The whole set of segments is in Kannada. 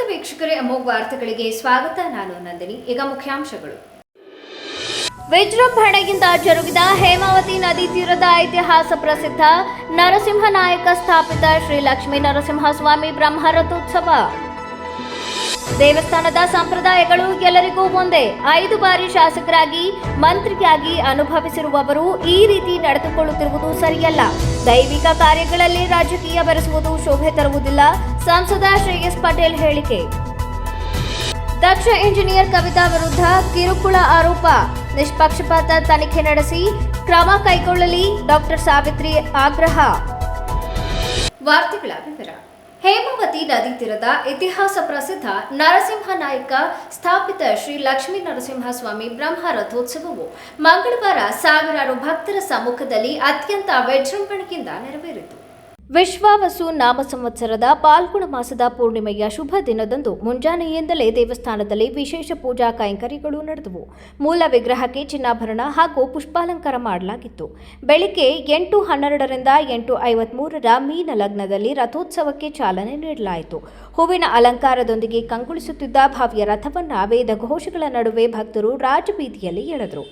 ನಮಸ್ತೆ ವೀಕ್ಷಕರೇ, ಅಮೋಘ ವಾರ್ತೆಗಳಿಗೆ ಸ್ವಾಗತ. ನಾನು ನಂದಿನಿ. ಈಗ ಮುಖ್ಯಾಂಶಗಳು. ವಿಜೃಂಭಣೆಯಿಂದ ಜರುಗಿದ ಹೇಮಾವತಿ ನದಿ ತೀರದ ಇತಿಹಾಸ ಪ್ರಸಿದ್ಧ ನರಸಿಂಹನಾಯಕ ಸ್ಥಾಪಿತ ಶ್ರೀ ಲಕ್ಷ್ಮೀ ನರಸಿಂಹಸ್ವಾಮಿ ಬ್ರಹ್ಮರಥೋತ್ಸವ. ದೇವಸ್ಥಾನದ ಸಂಪ್ರದಾಯಗಳು ಎಲ್ಲರಿಗೂ ಒಂದೇ. 5 ಬಾರಿ ಶಾಸಕರಾಗಿ ಮಂತ್ರಿಯಾಗಿ ಅನುಭವಿಸಿರುವವರು ಈ ರೀತಿ ನಡೆದುಕೊಳ್ಳುತ್ತಿರುವುದು ಸರಿಯಲ್ಲ. ದೈವಿಕ ಕಾರ್ಯಗಳಲ್ಲಿ ರಾಜಕೀಯ ಬೆರೆಸುವುದು ಶೋಭೆ ತರುವುದಿಲ್ಲ. ಸಂಸದ ಶ್ರೇಯಸ್ ಪಟೇಲ್ ಹೇಳಿಕೆ. ದಕ್ಷ ಇಂಜಿನಿಯರ್ ಕವಿತಾ ವಿರುದ್ಧ ಕಿರುಕುಳ ಆರೋಪ. ನಿಷ್ಪಕ್ಷಪಾತ ತನಿಖೆ ನಡೆಸಿ ಕ್ರಮ ಕೈಗೊಳ್ಳಲಿ ಡಾಕ್ಟರ್ ಸಾವಿತ್ರಿ ಆಗ್ರಹ. ವಾರ್ತೆಗಳ ವಿವರ. ಹೇಮಾವತಿ ನದಿ ತೀರದ ಇತಿಹಾಸ ಪ್ರಸಿದ್ಧ ನರಸಿಂಹನಾಯಕ ಸ್ಥಾಪಿತ ಶ್ರೀ ಲಕ್ಷ್ಮೀ ನರಸಿಂಹಸ್ವಾಮಿ ಬ್ರಹ್ಮ ರಥೋತ್ಸವವು ಮಂಗಳವಾರ ಸಾವಿರಾರು ಭಕ್ತರ ಸಮ್ಮುಖದಲ್ಲಿ ಅತ್ಯಂತ ವಿಜೃಂಭಣೆಯಿಂದ ನೆರವೇರಿತು. ವಿಶ್ವಾವಸು ನಾಮ ಸಂವತ್ಸರದ ಪಾಲ್ಗುಣ ಮಾಸದ ಪೂರ್ಣಿಮೆಯ ಶುಭ ದಿನದಂದು ಮುಂಜಾನೆಯಿಂದಲೇ ದೇವಸ್ಥಾನದಲ್ಲಿ ವಿಶೇಷ ಪೂಜಾ ಕೈಂಕರ್ಯಗಳು ನಡೆದವು. ಮೂಲ ವಿಗ್ರಹಕ್ಕೆ ಚಿನ್ನಾಭರಣ ಹಾಗೂ ಪುಷ್ಪಾಲಂಕಾರ ಮಾಡಲಾಗಿತ್ತು. ಬೆಳಿಗ್ಗೆ 8:12ರಿಂದ 8:53 ಮೀನ ಲಗ್ನದಲ್ಲಿ ರಥೋತ್ಸವಕ್ಕೆ ಚಾಲನೆ ನೀಡಲಾಯಿತು. ಹೂವಿನ ಅಲಂಕಾರದೊಂದಿಗೆ ಕಂಗೊಳಿಸುತ್ತಿದ್ದ ಭವ್ಯ ರಥವನ್ನು ವೇದ ಘೋಷಗಳ ನಡುವೆ ಭಕ್ತರು ರಾಜಬೀದಿಯಲ್ಲಿ ಎಳೆದರು.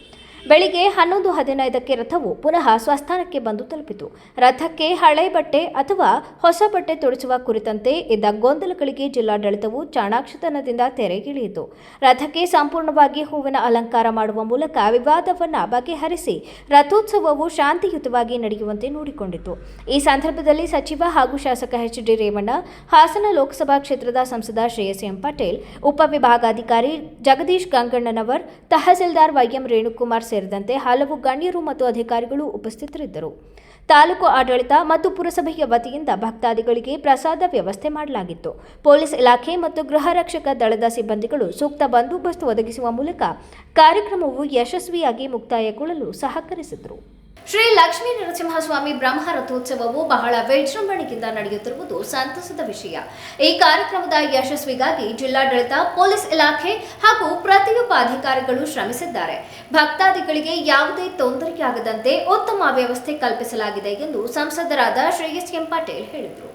ಬೆಳಿಗ್ಗೆ 11:15ಕ್ಕೆ ರಥವು ಪುನಃ ಸ್ವಸ್ಥಾನಕ್ಕೆ ಬಂದು ತಲುಪಿತು. ರಥಕ್ಕೆ ಹಳೆ ಬಟ್ಟೆ ಅಥವಾ ಹೊಸ ಬಟ್ಟೆ ತೊಡಿಸುವ ಕುರಿತಂತೆ ಇದ್ದ ಗೊಂದಲಗಳಿಗೆ ಜಿಲ್ಲಾಡಳಿತವು ಚಾಣಾಕ್ಷತನದಿಂದ ತೆರೆಗಿಳಿಯಿತು. ರಥಕ್ಕೆ ಸಂಪೂರ್ಣವಾಗಿ ಹೂವಿನ ಅಲಂಕಾರ ಮಾಡುವ ಮೂಲಕ ವಿವಾದವನ್ನು ಬಗೆಹರಿಸಿ ರಥೋತ್ಸವವು ಶಾಂತಿಯುತವಾಗಿ ನಡೆಯುವಂತೆ ನೋಡಿಕೊಂಡಿತು. ಈ ಸಂದರ್ಭದಲ್ಲಿ ಸಚಿವ ಹಾಗೂ ಶಾಸಕ ಎಚ್ ಡಿ ರೇವಣ್ಣ, ಹಾಸನ ಲೋಕಸಭಾ ಕ್ಷೇತ್ರದ ಸಂಸದ ಶ್ರೇಯಸ್ ಎಂ ಪಟೇಲ್, ಉಪವಿಭಾಗಾಧಿಕಾರಿ ಜಗದೀಶ್ ಗಂಗಣ್ಣನವರ್, ತಹಸೀಲ್ದಾರ್ ವೈಎಂ ರೇಣುಕುಮಾರ್ ಸೇರಿದಂತೆ ಹಲವು ಗಣ್ಯರು ಮತ್ತು ಅಧಿಕಾರಿಗಳು ಉಪಸ್ಥಿತರಿದ್ದರು. ತಾಲೂಕು ಆಡಳಿತ ಮತ್ತು ಪುರಸಭೆಯ ವತಿಯಿಂದ ಭಕ್ತಾದಿಗಳಿಗೆ ಪ್ರಸಾದ ವ್ಯವಸ್ಥೆ ಮಾಡಲಾಗಿತ್ತು. ಪೊಲೀಸ್ ಇಲಾಖೆ ಮತ್ತು ಗೃಹ ರಕ್ಷಕ ದಳದ ಸಿಬ್ಬಂದಿಗಳು ಸೂಕ್ತ ಬಂದೋಬಸ್ತ್ ಒದಗಿಸುವ ಮೂಲಕ ಕಾರ್ಯಕ್ರಮವು ಯಶಸ್ವಿಯಾಗಿ ಮುಕ್ತಾಯಗೊಳ್ಳಲು ಸಹಕರಿಸಿದರು. ಶ್ರೀ ಲಕ್ಷ್ಮೀ ನರಸಿಂಹಸ್ವಾಮಿ ಬ್ರಹ್ಮ ರಥೋತ್ಸವವು ಬಹಳ ವಿಜೃಂಭಣೆಯಿಂದ ನಡೆಯುತ್ತಿರುವುದು ಸಂತಸದ ವಿಷಯ. ಈ ಕಾರ್ಯಕ್ರಮದ ಯಶಸ್ವಿಗಾಗಿ ಜಿಲ್ಲಾಡಳಿತ, ಪೊಲೀಸ್ ಇಲಾಖೆ ಹಾಗೂ ಪ್ರತಿಯೊಬ್ಬ ಅಧಿಕಾರಿಗಳು ಶ್ರಮಿಸಿದ್ದಾರೆ. ಭಕ್ತಾದಿಗಳಿಗೆ ಯಾವುದೇ ತೊಂದರೆಯಾಗದಂತೆ ಉತ್ತಮ ವ್ಯವಸ್ಥೆ ಕಲ್ಪಿಸಲಾಗಿದೆ ಎಂದು ಸಂಸದರಾದ ಶ್ರೇಯಸ್ ಎಂ ಪಟೇಲ್ ಹೇಳಿದರು.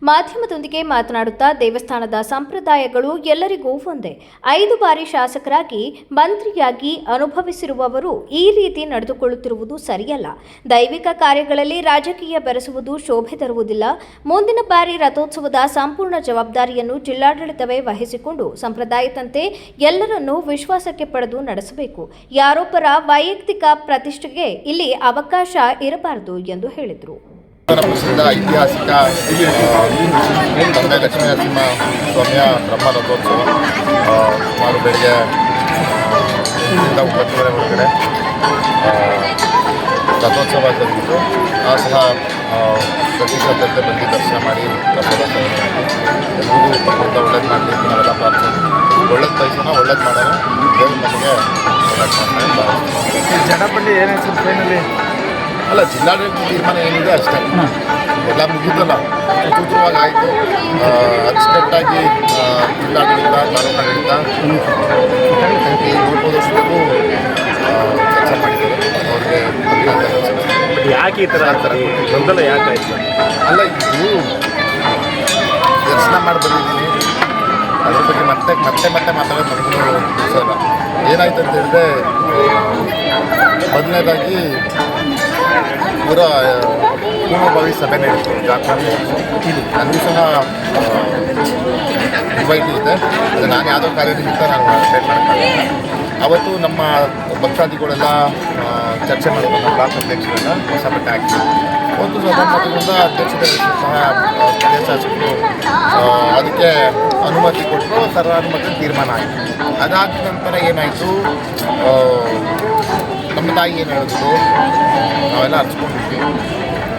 ಮಾಧ್ಯಮದೊಂದಿಗೆ ಮಾತನಾಡುತ್ತಾ ದೇವಸ್ಥಾನದ ಸಂಪ್ರದಾಯಗಳು ಎಲ್ಲರಿಗೂ ಒಂದೇ. 5 ಬಾರಿ ಶಾಸಕರಾಗಿ ಮಂತ್ರಿಯಾಗಿ ಅನುಭವಿಸಿರುವವರು ಈ ರೀತಿ ನಡೆದುಕೊಳ್ಳುತ್ತಿರುವುದು ಸರಿಯಲ್ಲ. ದೈವಿಕ ಕಾರ್ಯಗಳಲ್ಲಿ ರಾಜಕೀಯ ಬೆರೆಸುವುದು ಶೋಭೆ ತರುವುದಿಲ್ಲ. ಮುಂದಿನ ಬಾರಿ ರಥೋತ್ಸವದ ಸಂಪೂರ್ಣ ಜವಾಬ್ದಾರಿಯನ್ನು ಜಿಲ್ಲಾಡಳಿತವೇ ವಹಿಸಿಕೊಂಡು ಸಂಪ್ರದಾಯದಂತೆ ಎಲ್ಲರನ್ನೂ ವಿಶ್ವಾಸಕ್ಕೆ ಪಡೆದು ನಡೆಸಬೇಕು. ಯಾರೊಬ್ಬರ ವೈಯಕ್ತಿಕ ಪ್ರತಿಷ್ಠೆಗೆ ಇಲ್ಲಿ ಅವಕಾಶ ಇರಬಾರದು ಎಂದು ಹೇಳಿದರು. ಪ್ರಸಿದ್ಧ ಐತಿಹಾಸಿಕ ತಂದೆ ಲಕ್ಷ್ಮೀ ನರಸಿಂಹ ಸ್ವಾಮಿಯ ಬ್ರಹ್ಮ ರಥೋತ್ಸವ ಸುಮಾರು ಬೆಳಗ್ಗೆ 8:00 ಒಳಗಡೆ ರಥೋತ್ಸವ ಜರುಗಿತು. ಸಹ ಪ್ರತಿ ಶ್ರದ್ಧೆ ಬಂದು ದರ್ಶನ ಮಾಡಿ ಪ್ರಸಾದ ಎಲ್ಲರಿಗೂ ಒಳ್ಳೇದು ಮಾಡಲಿ ನಾವೆಲ್ಲ ಪ್ರಾರ್ಥನೆ. ಒಳ್ಳೇದು ಬಯಸೋಣ, ಒಳ್ಳೇದು ಮಾಡೋಣ. ದೇವರು ನಮಗೆ ಒಳ್ಳೇದು ಮಾಡ್ತಾರೆ. ಜಡಪಲ್ಲಿ ಏನಾಯ್ತು ಟ್ರೈನಲ್ಲಿ? ಅಲ್ಲ, ಜಿಲ್ಲಾಡಳಿತ ತೀರ್ಮಾನ ಏನಿದೆ ಅಷ್ಟೇ. ಎಲ್ಲ ಮುಗಿದಲ್ಲ, ಸೂತ್ರವಾಗಿ ಆಯಿತು. ಅಚ್ಚುಕಟ್ಟಾಗಿ ಜಿಲ್ಲಾಡಳಿತ, ತಾಲೂಕಾಡಳಿತ ಲೋಪದೋಷಕ್ಕೂ ಕೆಲಸ ಮಾಡಿದ್ದಾರೆ. ಅವ್ರಿಗೆ ಅಭಿನಂದನೆ. ಯಾಕೆ ಈ ಥರ ಆಗ್ತಾರೆ? ಗೊಂದಲ ಯಾಕೆ ಆಯಿತು? ಅಲ್ಲ, ಇದು ದರ್ಶನ ಮಾಡಿ ಬಂದಿದ್ದೀನಿ. ಅದ್ರ ಬಗ್ಗೆ ಮತ್ತೆ ಮಾತಾಡೋದು ನನಗೂ ಸರ್ ಏನಾಯ್ತು ಅಂತ ಹೇಳಿದ್ರೆ, ಮೊದಲನೇದಾಗಿ ಪೂರ್ವಭಾವಿ ಸಭೆ ನಡೆಯಿತು ಜಾತ್ರೆ. ನನಗೂ ಸಹ ಇನ್ವೈಟ್ ಇದೆ. ಅದು ನಾನು ಯಾವುದೋ ಕಾರ್ಯನಿಮಿತ್ತ ನಾನು ಅಟೆಂಡ್ ಮಾಡೋಕ್ಕಾಗಲ್ಲ. ಅವತ್ತು ನಮ್ಮ ಭಕ್ತಾದಿಗಳೆಲ್ಲ ಚರ್ಚೆ ಮಾಡೋದು. ನಮ್ಮ ಬ್ಲಾಕ್ ಅಧ್ಯಕ್ಷರೆಲ್ಲ ಹೊಸ ಬಟ್ಟೆ ಹಾಕಿ ಒಂದು ಸಭಾಪತಿಗಳಿಂದ ಅಧ್ಯಕ್ಷತೆ ಸಹ ಸ್ಥಳೀಯ ಶಾಸಕರು ಅದಕ್ಕೆ ಅನುಮತಿ ಕೊಟ್ಟು ಸರ್ವಾನುಮತಿ ತೀರ್ಮಾನ ಆಯಿತು. ಅದಾದ ನಂತರ ಏನಾಯಿತು, ನಮ್ಮ ತಾಯಿ ಏನು ಹೇಳಿದ್ರು, ನಾವೆಲ್ಲ ಹಚ್ಕೊಂಡಿದ್ವಿ,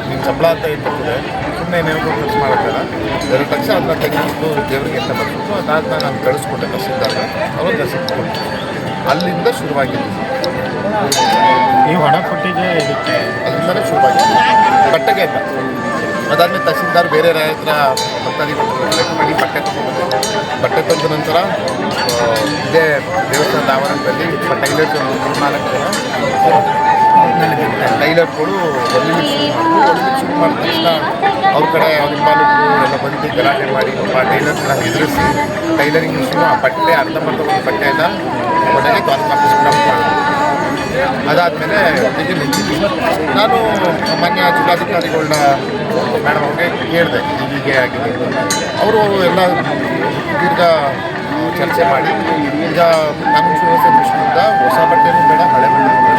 ನಿಮ್ಮ ಸಂಬಳ ಅಂತ ಹೇಳ್ತಿದ್ದೆ, ಸುಮ್ಮನೆ ಏನೇನೋ ಖರ್ಚು ಮಾಡೋಕ್ಕಾಗ 2 ಲಕ್ಷ ಅದನ್ನ ತೆಗೆದುಬಿಟ್ಟು ದೇವರಿಗೆ ಅಂತ ಬರ್ತಿತ್ತು. ಅದಾದ ನಾನು ಕಳಿಸ್ಕೊಟ್ಟೆ ತಹಸೀಲ್ದಾರ್, ಅವರು ದರ್ಶಿಸ್ಕೊಟ್ಟು ಅಲ್ಲಿಂದ ಶುರುವಾಗಿದ್ದು. ನೀವು ಹಣ ಕೊಟ್ಟಿದ್ದೆ ಇದಕ್ಕೆ? ಅಲ್ಲಿಂದಲೇ ಶುರುವಾಗಿದ್ದು ಬಟ್ಟೆಗೆ ಇಲ್ಲ. ಅದಾದಮೇಲೆ ತಹಸೀಲ್ದಾರ್ ಬೇರೆ ರೈತರ ಭಕ್ತಾದಿಗಳು ಮಾಡಿ ಬಟ್ಟೆ ತೊಗೊಂಡ್ಬಂದೆ. ಬಟ್ಟೆ ತಂದ ನಂತರ ಇದೇ ದೇವಸ್ಥಾನದ ಆವರಣದಲ್ಲಿ ಬಟ್ಟೆ 4 ಜನ ಟೈಲರ್ಗಳು ಹೊಲಿಲಿಕ್ಕೆ ಶುರು ಮಾಡಿದ ತಕ್ಷಣ ಅವ್ರ ಕಡೆ ಅವ್ರ ಹಿಂಬಾಲಕರು ಎಲ್ಲ ಬಂದು ಗಲಾಟೆ ಮಾಡಿ ಆ ಟೈಲರ್ನ ಹೆದರಿಸಿ ಟೈಲರಿಂಗ್ ಮಿಷಿನು ಆ ಬಟ್ಟೆ ಅರ್ಧಂಬರ್ಧ ಒಂದು ಬಟ್ಟೆಯನ್ನು ಕೊನೆಗೆ ಕಾನ್ಫರೆನ್ಸ್ ಮಾಡಿದ್ರು. ಅದಾದಮೇಲೆ ಹೀಗೆ ನಿಂತಿದ್ವಿ. ನಾನು ಮಾನ್ಯ ಜಿಲ್ಲಾಧಿಕಾರಿಗಳನ್ನ ಮೇಡಮ್ ಅವ್ರಿಗೆ ಕೇಳಿದೆ ಹೀಗೆ ಆಗಿದೆ. ಅವರು ಎಲ್ಲ ದೀರ್ಘ ಚರ್ಚೆ ಮಾಡಿ ಈಗ ಕಾನೂನು ಸುವ್ಯವಸ್ಥೆ ದೃಷ್ಟಿಯಿಂದ ಹೊಸ ಬಟ್ಟೆನೂ ಬೇಡ, ಹಳೆ ಬಟ್ಟೆನೂ ಬೇಡ,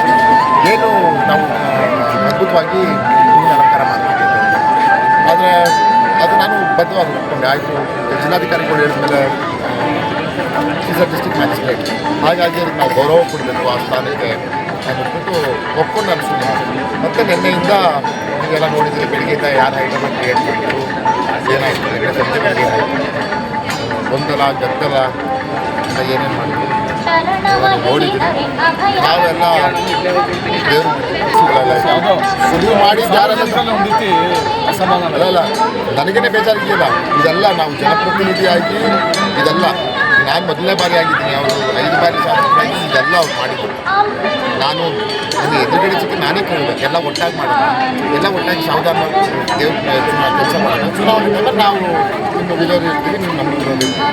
ಏನು ನಾವು ಅದ್ಭುತವಾಗಿ ಹೂವಿನ ಅಲಂಕಾರ ಮಾಡ್ತೀವಿ. ಆದರೆ ಅದು ನಾನು ಬದ್ಧವಾಗಿ ಒಪ್ಕೊಂಡೆ. ಆಯಿತು, ಜಿಲ್ಲಾಧಿಕಾರಿಗಳು ಹೇಳಿದ್ಮೇಲೆ ಈಸ್ ಅ ಡಿಸ್ಟ್ರಿಕ್ಟ್ ಮ್ಯಾಜಿಸ್ಟ್ರೇಟ್, ಹಾಗಾಗಿ ಅದಕ್ಕೆ ನಾವು ಗೌರವ ಕೊಡಬೇಕು ಆ ಸ್ಥಾನಕ್ಕೆ ಅಂದ್ಬಿಟ್ಟು ಒಪ್ಕೊಂಡು ನಾನು ಶುರು ಮಾಡಿದೆ. ಮತ್ತು ನಿನ್ನೆಯಿಂದ ನೀವೆಲ್ಲ ನೋಡಿದರೆ ಬೆಳಿಗ್ಗೆಯಿಂದ ಯಾರು ಹೈದರಾಬಾದ್ ಕ್ರಿಯೇಟ್ ಮಾಡಿದ್ರು, ಏನಾಯಿತು ನಿನ್ನೆ ಸಂಜೆ ಬೆಳಗ್ಗೆ ಆಯಿತು, ಗೊಂದಲ ಗದ್ದಲ ಎಲ್ಲ ಏನೇನು ಮಾಡಿದ್ರು ನೋಡಿದ್ದೀವಿ. ನಾವೆಲ್ಲ ದೇವರು ಶುರು ಮಾಡಿದ್ದಾರಲ್ಲ ಒಂದು ರೀತಿ ಅಸಮಾಧಾನ. ಅಲ್ಲ, ನನಗೇನೆ ಬೇಜಾರಿದೆಯಲ್ಲ. ಇದೆಲ್ಲ ನಾವು ಜನಪ್ರತಿನಿಧಿಯಾಗಿ ಇದೆಲ್ಲ ನಾನು ಮೊದಲನೇ ಬಾರಿ ಆಗಿದ್ದೀನಿ, ಅವರು 5 ಬಾರಿ ಶಾಸಕರಾಗಿ ಇದೆಲ್ಲ ಅವ್ರು ಮಾಡಿದ್ರು. ನಾನು ನನಗೆ ಎದುರುಗಡೆ ಸಿಕ್ಕಿ ನಾನೇ ಕೇಳಬೇಕು, ಎಲ್ಲ ಒಟ್ಟಾಗಿ ಮಾಡೋಣ, ಎಲ್ಲ ಒಟ್ಟಾಗಿ ಸಾವಧಾನವಾಗಿ ದೇವ್ರ ಕೆಲಸ ಮಾಡೋಣ. ಚುನಾವಣೆ ಮೇಲೆ ನಾವು ನಿಮ್ಮ ವಿರೋಧ ಇರ್ತೀವಿ, ನೀವು ನಮ್ಮ ವಿರೋಧ ಇರ್ತೀವಿ.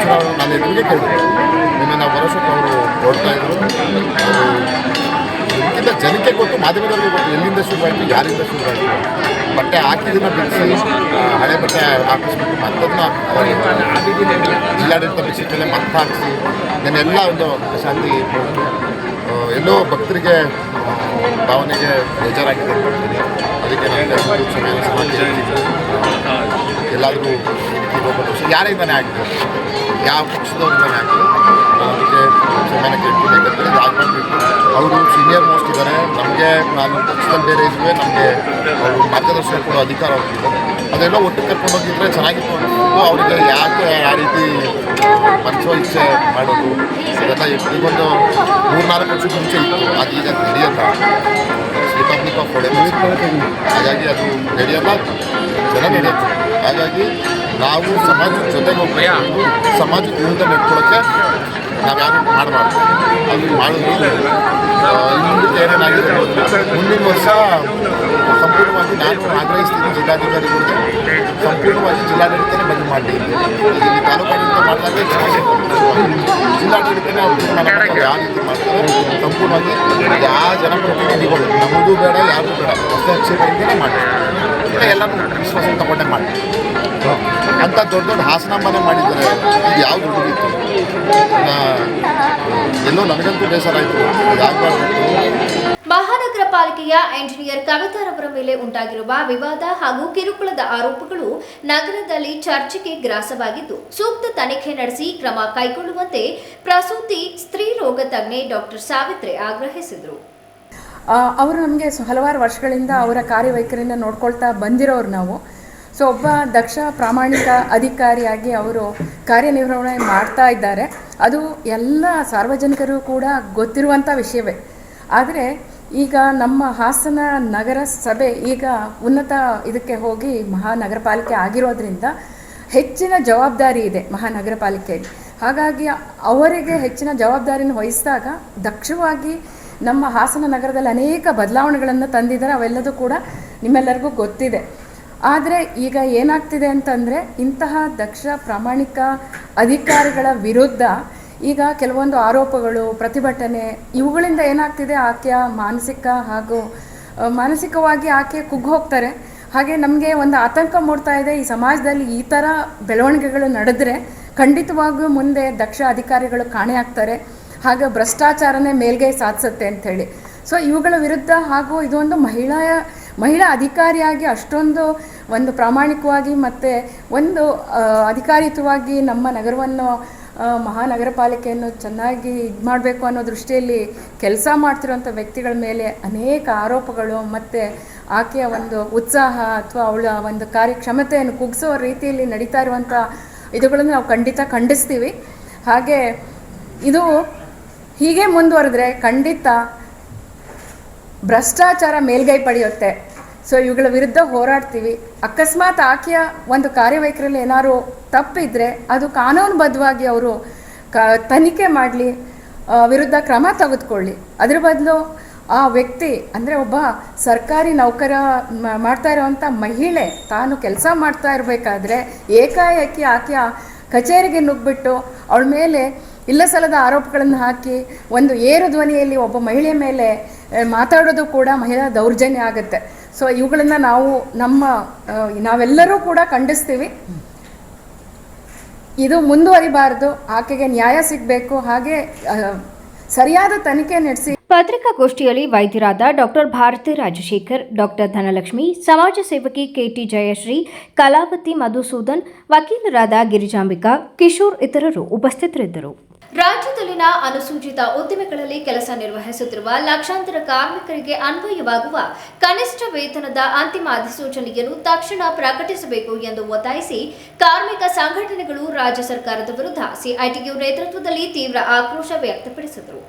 ಚುನಾವಣೆ ನಾನು ಎದುರಿಗೆ ಕೇಳಿದೆ. ನಿನ್ನೆ ನಾವು ಬರೋಸಕ್ಕೆ ಅವರು ಹೊರಡ್ತಾ ಇದ್ರು. ಇದಕ್ಕಿಂತ ಜನಕ್ಕೆ ಗೊತ್ತು, ಮಾಧ್ಯಮದವ್ರಿಗೆ ಗೊತ್ತು ಎಲ್ಲಿಂದ ಶುರುವಾಯಿತು, ಯಾರಿಂದ ಶುರುವಾಯಿತು. ಬಟ್ಟೆ ಹಾಕಿದ್ದನ್ನು ಬಿಡಿಸಿ ಹಳೆ ಬಟ್ಟೆ ಹಾಕಿಸ್ಬಿಟ್ಟು ಮತ್ತದನ್ನ ಜಿಲ್ಲಾಡಳಿತ ಬಿಡಿಸಿದ ಮೇಲೆ ಮತ್ತೆ ಹಾಕಿಸಿ ಇದನ್ನೆಲ್ಲ ಒಂದು ಶಾಂತಿ ಕೊಟ್ಟು ಎಲ್ಲೋ ಭಕ್ತರಿಗೆ ಭಾವನೆಗೆ ಬೇಜಾರಾಗಿದೆ ಅಂದ್ಕೊಳ್ತೀನಿ. ಅದಕ್ಕೆ ನಾನು ಸಮಾಜ ಎಲ್ಲಾದರೂ ಯಾರಿಂದನೇ ಆಗಿದೆ, ಯಾವ ಪಕ್ಷದವರಿಂದನೇ ಆಗಿದೆ, ಅದಕ್ಕೆ ಸಮಾನ ಕೇಳ್ತೀನಿ. ಯಾಕಂದರೆ ರಾಜಕಾರಣಿಗಳು ಅವರು ಸೀನಿಯರ್ ಮೋಸ್ಟ್ ಇದ್ದಾರೆ. ನಮಗೆ ನಾನು ಪಕ್ಷದಲ್ಲಿ ಬೇರೆ ಇದ್ವಿ, ನಮಗೆ ಅವರು ಮಾರ್ಗದರ್ಶನ ಕೊಡೋ ಅಧಿಕಾರ ಹೋಗಿದ್ದು ಅದೆಲ್ಲ ಒಟ್ಟು ಕರ್ಕೊಂಡು ಹೋಗಿದ್ರೆ ಚೆನ್ನಾಗಿತ್ತು ಅನಿಸ್ತಿತ್ತು. ಅವರಿಗೆ ಯಾಕೆ ಆ ರೀತಿ ಮನಸ್ಸೋ ಇಚ್ಛೆ ಮಾಡೋದು ಇದೆಲ್ಲ ಈಗೊಂದು 3-4 ವರ್ಷದ ಮುಂಚೆ ಇತ್ತು. ಅದು ಈಗ ನಡೆಯಲ್ಲ, ರಿಪಬ್ಲಿಕ್ ಆಫ್ ಒಡೆ. ಹಾಗಾಗಿ ಅದು ನಡೆಯಲ್ಲ, ಜನ ನಡೆಯುತ್ತೆ. ಹಾಗಾಗಿ ನಾವು ಸಮಾಜದ ಜೊತೆಗೆ ಹೋಗ್ಬೇಕು, ಸಮಾಜದ ವಿರುದ್ಧ ನಡ್ಕೊಳ್ಳೋಕ್ಕೆ ನಾವು ಯಾರು ಮಾಡಬಾರ್ದು. ಅದು ಮಾಡಿದ್ರು ಮುಂದಕ್ಕೆ ಏನೇನಾಗಿದೆ ಮುಂದಿನ ವರ್ಷ ಸಂಪೂರ್ಣವಾಗಿ ನಾನು ಆಗ್ರಹಿಸ್ತೀನಿ ಜಿಲ್ಲಾಧಿಕಾರಿಗಳಿಗೆ ಸಂಪೂರ್ಣವಾಗಿ ಜಿಲ್ಲಾಡಳಿತನೇ ಬದಲು ಮಾಡಲಿ. ಇಲ್ಲಿ ತಾಲೂಕಾಡಳಿತ ಮಾಡಿದಾಗ ಜಿಲ್ಲಾಡಳಿತನೇ ಅವ್ರು ತೀರ್ಮಾನ ಮಾಡ್ತಾರೆ ಯಾವ ರೀತಿ ಮಾಡ್ತಾರೆ. ಸಂಪೂರ್ಣವಾಗಿ ಯಾವ ಜನಪ್ರತಿನಿಧಿಗಳು ನಮಗೂ ಬೇಡ, ಯಾರಿಗೂ ಬೇಡ, ಹೊಸ ಕ್ಷೇತ್ರದಿಂದಲೇ ಮಾಡಿ ಎಲ್ಲರೂ ವಿಶ್ವಾಸ ತಗೊಂಡೇ ಮಾಡಿ ಅಂತ ದೊಡ್ಡ ದೊಡ್ಡ ಹಾಸನ ಮನೆ ಮಾಡಿದ್ದಾರೆ. ಇದು ಯಾವ ದೊಡ್ಡದಿತ್ತು, ಎಲ್ಲೋ ನನಗಂತೂ ಬೇಸರ ಆಯಿತು. ಮಹಾನಗರ ಪಾಲಿಕೆಯ ಎಂಜಿನಿಯರ್ ಕವಿತಾರವರ ಮೇಲೆ ಉಂಟಾಗಿರುವ ವಿವಾದ ಹಾಗೂ ಕಿರುಕುಳದ ಆರೋಪಗಳು ನಗರದಲ್ಲಿ ಚರ್ಚೆಗೆ ಗ್ರಾಸವಾಗಿದ್ದು, ಸೂಕ್ತ ತನಿಖೆ ನಡೆಸಿ ಕ್ರಮ ಕೈಗೊಳ್ಳುವಂತೆ ಪ್ರಸೂತಿ ಸ್ತ್ರೀ ರೋಗ ತಜ್ಞೆ ಡಾಕ್ಟರ್ ಸಾವಿತ್ರಿ ಆಗ್ರಹಿಸಿದರು. ಅವರು ನಮಗೆ ಹಲವಾರು ವರ್ಷಗಳಿಂದ ಅವರ ಕಾರ್ಯವೈಖರಿಯನ್ನು ನೋಡ್ಕೊಳ್ತಾ ಬಂದಿರೋರು ನಾವು. ಸೊ ಒಬ್ಬ ದಕ್ಷ ಪ್ರಾಮಾಣಿಕ ಅಧಿಕಾರಿಯಾಗಿ ಅವರು ಕಾರ್ಯನಿರ್ವಹಣೆ ಮಾಡ್ತಾ ಇದ್ದಾರೆ. ಅದು ಎಲ್ಲ ಸಾರ್ವಜನಿಕರು ಕೂಡ ಗೊತ್ತಿರುವಂಥ ವಿಷಯವೇ. ಆದರೆ ಈಗ ನಮ್ಮ ಹಾಸನ ನಗರ ಸಭೆ ಈಗ ಉನ್ನತ ಇದಕ್ಕೆ ಹೋಗಿ ಮಹಾನಗರ ಪಾಲಿಕೆ ಆಗಿರೋದ್ರಿಂದ ಹೆಚ್ಚಿನ ಜವಾಬ್ದಾರಿ ಇದೆ ಮಹಾನಗರ ಪಾಲಿಕೆಗೆ. ಹಾಗಾಗಿ ಅವರಿಗೆ ಹೆಚ್ಚಿನ ಜವಾಬ್ದಾರಿನ ವಹಿಸಿದಾಗ ದಕ್ಷವಾಗಿ ನಮ್ಮ ಹಾಸನ ನಗರದಲ್ಲಿ ಅನೇಕ ಬದಲಾವಣೆಗಳನ್ನು ತಂದಿದ್ದಾರೆ. ಅವೆಲ್ಲದೂ ಕೂಡ ನಿಮ್ಮೆಲ್ಲರಿಗೂ ಗೊತ್ತಿದೆ. ಆದರೆ ಈಗ ಏನಾಗ್ತಿದೆ ಅಂತಂದರೆ, ಇಂತಹ ದಕ್ಷ ಪ್ರಾಮಾಣಿಕ ಅಧಿಕಾರಿಗಳ ವಿರುದ್ಧ ಈಗ ಕೆಲವೊಂದು ಆರೋಪಗಳು, ಪ್ರತಿಭಟನೆ ಇವುಗಳಿಂದ ಏನಾಗ್ತಿದೆ, ಆಕೆಯ ಮಾನಸಿಕವಾಗಿ ಆಕೆ ಕುಗ್ಗಿ ಹೋಗ್ತಾರೆ. ಹಾಗೆ ನಮಗೆ ಒಂದು ಆತಂಕ ಮೂಡ್ತಾ ಇದೆ, ಈ ಸಮಾಜದಲ್ಲಿ ಈ ಥರ ಬೆಳವಣಿಗೆಗಳು ನಡೆದರೆ ಖಂಡಿತವಾಗಿಯೂ ಮುಂದೆ ದಕ್ಷ ಅಧಿಕಾರಿಗಳು ಕಾಣೆಯಾಗ್ತಾರೆ, ಹಾಗೆ ಭ್ರಷ್ಟಾಚಾರನೇ ಮೇಲ್ಗೈ ಸಾಧಿಸುತ್ತೆ ಅಂಥೇಳಿ. ಸೊ ಇವುಗಳ ವಿರುದ್ಧ ಹಾಗೂ ಇದೊಂದು ಮಹಿಳಾ ಅಧಿಕಾರಿಯಾಗಿ ಅಷ್ಟೊಂದು ಒಂದು ಪ್ರಾಮಾಣಿಕವಾಗಿ ಮತ್ತು ಒಂದು ಅಧಿಕಾರಿಯುತವಾಗಿ ನಮ್ಮ ನಗರವನ್ನು ಮಹಾನಗರ ಪಾಲಿಕೆಯನ್ನು ಚೆನ್ನಾಗಿ ಇದು ಮಾಡಬೇಕು ಅನ್ನೋ ದೃಷ್ಟಿಯಲ್ಲಿ ಕೆಲಸ ಮಾಡ್ತಿರೋಂಥ ವ್ಯಕ್ತಿಗಳ ಮೇಲೆ ಅನೇಕ ಆರೋಪಗಳು ಮತ್ತು ಆಕೆಯ ಒಂದು ಉತ್ಸಾಹ ಅಥವಾ ಅವಳ ಒಂದು ಕಾರ್ಯಕ್ಷಮತೆಯನ್ನು ಕುಗ್ಗಿಸೋ ರೀತಿಯಲ್ಲಿ ನಡೀತಾ ಇರುವಂಥ ಇದುಗಳನ್ನು ನಾವು ಖಂಡಿತ ಖಂಡಿಸ್ತೀವಿ. ಹಾಗೆ ಇದು ಹೀಗೆ ಮುಂದುವರೆದ್ರೆ ಖಂಡಿತ ಭ್ರಷ್ಟಾಚಾರ ಮೇಲ್ಗೈ ಪಡೆಯುತ್ತೆ. ಸೊ ಇವುಗಳ ವಿರುದ್ಧ ಹೋರಾಡ್ತೀವಿ. ಅಕಸ್ಮಾತ್ ಆಕೆಯ ಒಂದು ಕಾರ್ಯವೈಖರಿಯಲ್ಲಿ ಏನಾದ್ರು ತಪ್ಪಿದ್ರೆ ಅದು ಕಾನೂನುಬದ್ಧವಾಗಿ ಅವರು ತನಿಖೆ ಮಾಡಲಿ, ವಿರುದ್ಧ ಕ್ರಮ ತೆಗೆದುಕೊಳ್ಳಿ. ಅದ್ರ ಬದಲು ಆ ವ್ಯಕ್ತಿ ಅಂದರೆ ಒಬ್ಬ ಸರ್ಕಾರಿ ನೌಕರ ಮಾಡ್ತಾ ಇರೋವಂಥ ಮಹಿಳೆ ತಾನು ಕೆಲಸ ಮಾಡ್ತಾ ಇರಬೇಕಾದ್ರೆ ಏಕಾಏಕಿ ಆಕೆ ಕಚೇರಿಗೆ ನುಗ್ಗಿಬಿಟ್ಟು ಅವಳ ಮೇಲೆ ಇಲ್ಲ ಸಲ್ಲದ ಆರೋಪಗಳನ್ನು ಹಾಕಿ ಒಂದು ಏರು ಧ್ವನಿಯಲ್ಲಿ ಒಬ್ಬ ಮಹಿಳೆಯ ಮೇಲೆ ಮಾತಾಡೋದು ಕೂಡ ಮಹಿಳಾ ದೌರ್ಜನ್ಯ ಆಗುತ್ತೆ. ಸೊ ಇವುಗಳನ್ನು ನಾವೆಲ್ಲರೂ ಕೂಡ ಖಂಡಿಸ್ತೀವಿ. ಇದು ಮುಂದುವರಿಬಾರ್ದು, ಆಕೆಗೆ ನ್ಯಾಯ ಸಿಗಬೇಕು, ಹಾಗೆ ಸರಿಯಾದ ತನಿಖೆ ನಡೆಸಿ. ಪತ್ರಿಕಾಗೋಷ್ಠಿಯಲ್ಲಿ ವೈದ್ಯರಾದ ಡಾಕ್ಟರ್ ಭಾರತಿ ರಾಜಶೇಖರ್, ಡಾಕ್ಟರ್ ಧನಲಕ್ಷ್ಮಿ, ಸಮಾಜ ಸೇವಕಿ ಕೆಟಿ ಜಯಶ್ರೀ, ಕಲಾವತಿ ಮಧುಸೂದನ್, ವಕೀಲರಾದ ಗಿರಿಜಾಂಬಿಕಾ, ಕಿಶೋರ್ ಇತರರು ಉಪಸ್ಥಿತರಿದ್ದರು. ರಾಜ್ಯದಲ್ಲಿನ ಅನುಸೂಚಿತ ಉದ್ದಿಮೆಗಳಲ್ಲಿ ಕೆಲಸ ನಿರ್ವಹಿಸುತ್ತಿರುವ ಲಕ್ಷಾಂತರ ಕಾರ್ಮಿಕರಿಗೆ ಅನ್ವಯವಾಗುವ ಕನಿಷ್ಠ ವೇತನದ ಅಂತಿಮ ಅಧಿಸೂಚನೆಯನ್ನು ತಕ್ಷಣ ಪ್ರಕಟಿಸಬೇಕು ಎಂದು ಒತ್ತಾಯಿಸಿ ಕಾರ್ಮಿಕ ಸಂಘಟನೆಗಳು ರಾಜ್ಯ ಸರ್ಕಾರದ ವಿರುದ್ಧ ಸಿಐಟಿಯು ನೇತೃತ್ವದಲ್ಲಿ ತೀವ್ರ ಆಕ್ರೋಶ ವ್ಯಕ್ತಪಡಿಸಿದರು.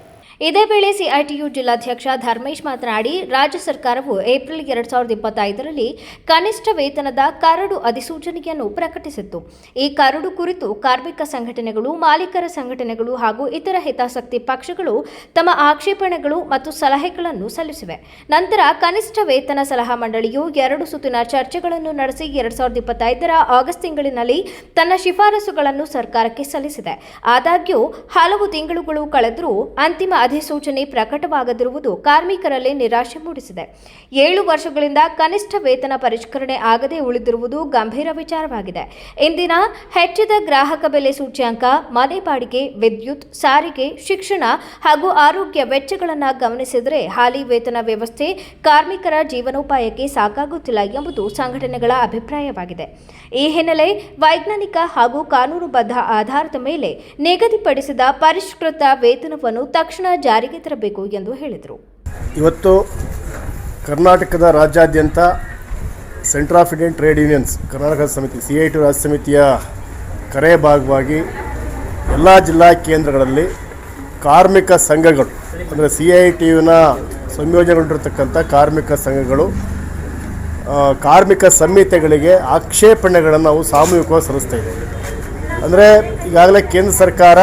ಇದೇ ವೇಳೆ ಸಿಐಟಿಯು ಜಿಲ್ಲಾಧ್ಯಕ್ಷ ಧರ್ಮೇಶ್ ಮಾತನಾಡಿ, ರಾಜ್ಯ ಸರ್ಕಾರವು ಏಪ್ರಿಲ್ 2025ರಲ್ಲಿ ಕನಿಷ್ಠ ವೇತನದ ಕರಡು ಅಧಿಸೂಚನೆಯನ್ನು ಪ್ರಕಟಿಸಿತ್ತು. ಈ ಕರಡು ಕುರಿತು ಕಾರ್ಮಿಕ ಸಂಘಟನೆಗಳು, ಮಾಲೀಕರ ಸಂಘಟನೆಗಳು ಹಾಗೂ ಇತರ ಹಿತಾಸಕ್ತಿ ಪಕ್ಷಗಳು ತಮ್ಮ ಆಕ್ಷೇಪಣೆಗಳು ಮತ್ತು ಸಲಹೆಗಳನ್ನು ಸಲ್ಲಿಸಿವೆ. ನಂತರ ಕನಿಷ್ಠ ವೇತನ ಸಲಹಾ ಮಂಡಳಿಯು 2 ಸುತ್ತಿನ ಚರ್ಚೆಗಳನ್ನು ನಡೆಸಿ 2025ರ ಆಗಸ್ಟ್ ತಿಂಗಳಿನಲ್ಲಿ ತನ್ನ ಶಿಫಾರಸುಗಳನ್ನು ಸರ್ಕಾರಕ್ಕೆ ಸಲ್ಲಿಸಿದೆ. ಆದಾಗ್ಯೂ ಹಲವು ತಿಂಗಳುಗಳು ಕಳೆದರೂ ಅಂತಿಮ ಅಧಿಸೂಚನೆ ಪ್ರಕಟವಾಗದಿರುವುದು ಕಾರ್ಮಿಕರಲ್ಲಿ ನಿರಾಶೆ ಮೂಡಿಸಿದೆ. 7 ವರ್ಷಗಳಿಂದ ಕನಿಷ್ಠ ವೇತನ ಪರಿಷ್ಕರಣೆ ಆಗದೆ ಉಳಿದಿರುವುದು ಗಂಭೀರ ವಿಚಾರವಾಗಿದೆ. ಇಂದಿನ ಹೆಚ್ಚಿದ ಗ್ರಾಹಕ ಬೆಲೆ ಸೂಚ್ಯಂಕ, ಮನೆ ಬಾಡಿಗೆ, ವಿದ್ಯುತ್, ಸಾರಿಗೆ, ಶಿಕ್ಷಣ ಹಾಗೂ ಆರೋಗ್ಯ ವೆಚ್ಚಗಳನ್ನು ಗಮನಿಸಿದರೆ ಹಾಲಿ ವೇತನ ವ್ಯವಸ್ಥೆ ಕಾರ್ಮಿಕರ ಜೀವನೋಪಾಯಕ್ಕೆ ಸಾಕಾಗುತ್ತಿಲ್ಲ ಎಂಬುದು ಸಂಘಟನೆಗಳ ಅಭಿಪ್ರಾಯವಾಗಿದೆ. ಈ ಹಿನ್ನೆಲೆ ವೈಜ್ಞಾನಿಕ ಹಾಗೂ ಕಾನೂನುಬದ್ಧ ಆಧಾರದ ಮೇಲೆ ನಿಗದಿಪಡಿಸಿದ ಪರಿಷ್ಕೃತ ವೇತನವನ್ನು ತಕ್ಷಣ ಜಾರಿಗೆ ತರಬೇಕು ಎಂದು ಹೇಳಿದರು. ಇವತ್ತು ಕರ್ನಾಟಕದ ರಾಜ್ಯಾದ್ಯಂತ centre of Indian trade unions Karnataka ಸಮಿತಿ ಸಿಐಟಿ ರಾಜ್ಯ ಸಮಿತಿಯ ಕರೆ ಭಾಗವಾಗಿ ಎಲ್ಲ ಜಿಲ್ಲಾ ಕೇಂದ್ರಗಳಲ್ಲಿ ಕಾರ್ಮಿಕ ಸಂಘಗಳು ಅಂದರೆ ಸಿಐಟಿಯುನ ಸಂಯೋಜನೆಗೊಂಡಿರತಕ್ಕಂಥ ಕಾರ್ಮಿಕ ಸಂಘಗಳು ಕಾರ್ಮಿಕ ಸಂಹಿತೆಗಳಿಗೆ ಆಕ್ಷೇಪಣೆಗಳನ್ನು ನಾವು ಸಾಮೂಹಿಕವಾಗಿ ಸಲ್ಲಿಸ್ತಾ ಇದ್ದೇವೆ. ಅಂದರೆ ಈಗಾಗಲೇ ಕೇಂದ್ರ ಸರ್ಕಾರ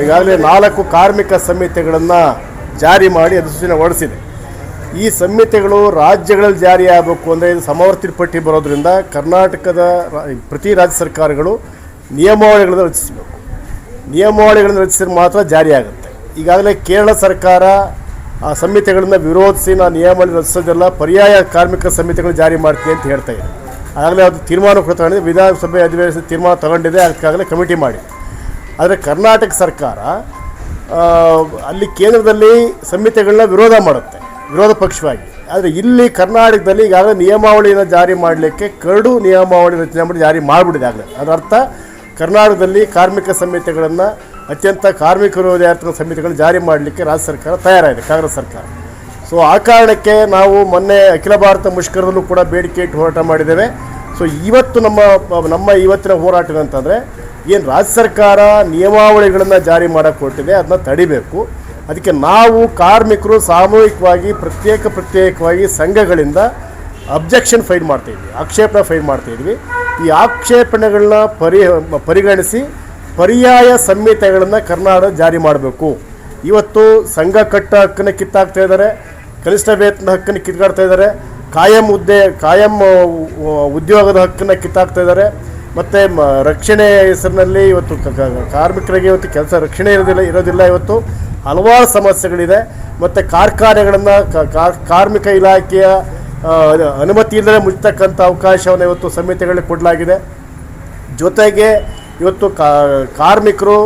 ಈಗಾಗಲೇ 4 ಕಾರ್ಮಿಕ ಸಂಹಿತೆಗಳನ್ನು ಜಾರಿ ಮಾಡಿ ಅಧಿಸೂಚನೆ ಹೊರಡಿಸಿದೆ. ಈ ಸಂಹಿತೆಗಳು ರಾಜ್ಯಗಳಲ್ಲಿ ಜಾರಿಯಾಗಬೇಕು ಅಂದರೆ ಇದು ಸಮವರ್ತಿ ಪಟ್ಟಿ ಬರೋದರಿಂದ ಕರ್ನಾಟಕದ ಪ್ರತಿ ರಾಜ್ಯ ಸರ್ಕಾರಗಳು ನಿಯಮಾವಳಿಗಳನ್ನು ರಚಿಸಬೇಕು. ನಿಯಮಾವಳಿಗಳನ್ನು ರಚಿಸಿದ್ರೆ ಮಾತ್ರ ಜಾರಿಯಾಗುತ್ತೆ. ಈಗಾಗಲೇ ಕೇರಳ ಸರ್ಕಾರ ಆ ಸಂಹಿತೆಗಳನ್ನು ವಿರೋಧಿಸಿ ನಾವು ನಿಯಮಾವಳಿ ರಚಿಸೋದೆಲ್ಲ ಪರ್ಯಾಯ ಕಾರ್ಮಿಕ ಸಂಹಿತೆಗಳು ಜಾರಿ ಮಾಡ್ತೀವಿ ಅಂತ ಹೇಳ್ತಾ ಇದೆ. ಆಗಲೇ ಅದು ತೀರ್ಮಾನ ಕೂಡ ತಗೊಂಡಿದೆ, ವಿಧಾನಸಭೆ ಅಧಿವೇಶನ ತೀರ್ಮಾನ ತಗೊಂಡಿದೆ, ಅದಕ್ಕಾಗಲೇ ಕಮಿಟಿ ಮಾಡಿ. ಆದರೆ ಕರ್ನಾಟಕ ಸರ್ಕಾರ ಅಲ್ಲಿ ಕೇಂದ್ರದಲ್ಲಿ ಸಂಹಿತೆಗಳನ್ನ ವಿರೋಧ ಪಕ್ಷವಾಗಿ. ಆದರೆ ಇಲ್ಲಿ ಕರ್ನಾಟಕದಲ್ಲಿ ಈಗಾಗಲೇ ನಿಯಮಾವಳಿಯನ್ನು ಜಾರಿ ಮಾಡಲಿಕ್ಕೆ ಕರಡು ನಿಯಮಾವಳಿ ರಚನೆ ಮಾಡಿ ಜಾರಿ ಮಾಡಿಬಿಟ್ಟಿದೆ ಆಗಲೇ. ಅದರ ಅರ್ಥ ಕರ್ನಾಟಕದಲ್ಲಿ ಕಾರ್ಮಿಕ ಸಂಹಿತೆಗಳನ್ನು ಅತ್ಯಂತ ಕಾರ್ಮಿಕ ವಿರೋಧಿಯಾಗಿರ್ತಕ್ಕಂಥ ಸಂಹಿತೆಗಳನ್ನು ಜಾರಿ ಮಾಡಲಿಕ್ಕೆ ರಾಜ್ಯ ಸರ್ಕಾರ ತಯಾರಾಗಿದೆ, ಕಾಂಗ್ರೆಸ್ ಸರ್ಕಾರ. ಸೊ ಆ ಕಾರಣಕ್ಕೆ ನಾವು ಮೊನ್ನೆ ಅಖಿಲ ಭಾರತ ಮುಷ್ಕರದಲ್ಲೂ ಕೂಡ ಬೇಡಿಕೆ ಇಟ್ಟು ಹೋರಾಟ ಮಾಡಿದ್ದೇವೆ. ಸೊ ಇವತ್ತು ನಮ್ಮ ಇವತ್ತಿನ ಹೋರಾಟ ಅಂತಂದರೆ ಏನು ರಾಜ್ಯ ಸರ್ಕಾರ ನಿಯಮಾವಳಿಗಳನ್ನು ಜಾರಿ ಮಾಡೋಕ್ಕೆ ಹೊರಟಿದೆ ಅದನ್ನ ತಡಿಬೇಕು. ಅದಕ್ಕೆ ನಾವು ಕಾರ್ಮಿಕರು ಸಾಮೂಹಿಕವಾಗಿ ಪ್ರತ್ಯೇಕವಾಗಿ ಸಂಘಗಳಿಂದ ಅಬ್ಜೆಕ್ಷನ್ ಫೈಲ್ ಮಾಡ್ತಾಯಿದ್ವಿ, ಆಕ್ಷೇಪಣೆ ಫೈಲ್ ಮಾಡ್ತಾಯಿದ್ವಿ. ಈ ಆಕ್ಷೇಪಣೆಗಳನ್ನ ಪರಿಗಣಿಸಿ ಪರ್ಯಾಯ ಸಂಹಿತೆಗಳನ್ನು ಕರ್ನಾಟಕ ಜಾರಿ ಮಾಡಬೇಕು. ಇವತ್ತು ಸಂಘ ಕಟ್ಟ ಹಕ್ಕನ್ನು ಕಿತ್ತಾಕ್ತಾ ಇದ್ದಾರೆ, ಕನಿಷ್ಠ ವೇತನ ಹಕ್ಕನ್ನು ಕಿತ್ತಾಡ್ತಾ ಇದ್ದಾರೆ, ಕಾಯಂ ಉದ್ಯೋಗದ ಹಕ್ಕನ್ನು ಕಿತ್ತಾಕ್ತಾ ಇದ್ದಾರೆ. ಮತ್ತು ರಕ್ಷಣೆ ಹೆಸರಿನಲ್ಲಿ ಇವತ್ತು ಕಾರ್ಮಿಕರಿಗೆ ಇವತ್ತು ಕೆಲಸ ರಕ್ಷಣೆ ಇರೋದಿಲ್ಲ. ಇವತ್ತು ಹಲವಾರು ಸಮಸ್ಯೆಗಳಿದೆ. ಮತ್ತು ಕಾರ್ಖಾನೆಗಳನ್ನು ಕಾರ್ಮಿಕ ಇಲಾಖೆಯ ಅನುಮತಿ ಇಲ್ಲದೆ ಮುಚ್ಚತಕ್ಕಂಥ ಅವಕಾಶವನ್ನು ಇವತ್ತು ಸಂಹಿತೆಗಳಿಗೆ ಕೊಡಲಾಗಿದೆ. ಜೊತೆಗೆ ಇವತ್ತು ಕಾರ್ಮಿಕರು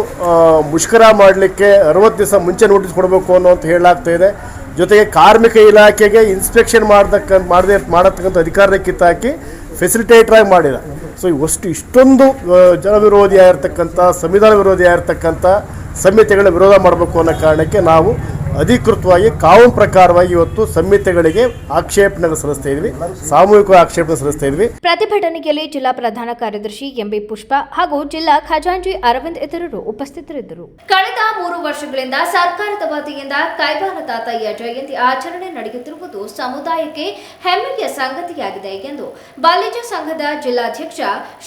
ಮುಷ್ಕರ ಮಾಡಲಿಕ್ಕೆ 60 ದಿವಸ ಮುಂಚೆ ನೋಟಿಸ್ ಕೊಡಬೇಕು ಅನ್ನೋಂತ ಹೇಳಲಾಗ್ತಾ ಇದೆ. ಜೊತೆಗೆ ಕಾರ್ಮಿಕ ಇಲಾಖೆಗೆ ಇನ್ಸ್ಪೆಕ್ಷನ್ ಮಾಡತಕ್ಕಂಥ ಅಧಿಕಾರನ ಕಿತ್ತಾಕಿ ಫೆಸಿಲಿಟೇಟರಾಗಿ ಮಾಡಿದ. ಸೊ ಇಷ್ಟೊಂದು ಜನವಿರೋಧಿಯಾಗಿರ್ತಕ್ಕಂಥ ಸಂವಿಧಾನ ವಿರೋಧಿಯಾಗಿರ್ತಕ್ಕಂಥ ಸಂಹಿತೆಗಳ ವಿರೋಧ ಮಾಡಬೇಕು ಅನ್ನೋ ಕಾರಣಕ್ಕೆ ನಾವು ಅಧಿಕೃತವಾಗಿ ಕಾನೂನು ಪ್ರಕಾರವಾಗಿ ಇವತ್ತು ಸಂಹಿತೆಗಳಿಗೆ ಆಕ್ಷೇಪಣೆ ಸಲ್ಲಿಸ್ತಾ ಇದ್ವಿ, ಸಾಮೂಹಿಕ ಆಕ್ಷೇಪಣೆ ಸಲ್ಲಿಸ್ತಾ ಇದ್ವಿ. ಪ್ರತಿಭಟನೆಯಲ್ಲಿ ಜಿಲ್ಲಾ ಪ್ರಧಾನ ಕಾರ್ಯದರ್ಶಿ ಎಂಬಿ ಪುಷ್ಪ ಹಾಗೂ ಜಿಲ್ಲಾ ಖಜಾಂಚಿ ಅರವಿಂದ್ ಇತರರು ಉಪಸ್ಥಿತರಿದ್ದರು. ಕಳೆದ 3 ವರ್ಷಗಳಿಂದ ಸರ್ಕಾರದ ವತಿಯಿಂದ ಕೈವಾರ ತಾತಯ್ಯ ಜಯಂತಿ ಆಚರಣೆ ನಡೆಯುತ್ತಿರುವುದು ಸಮುದಾಯಕ್ಕೆ ಹೆಮ್ಮೆಯ ಸಂಗತಿಯಾಗಿದೆ ಎಂದು ಬಾಲಿಜ ಸಂಘದ ಜಿಲ್ಲಾಧ್ಯಕ್ಷ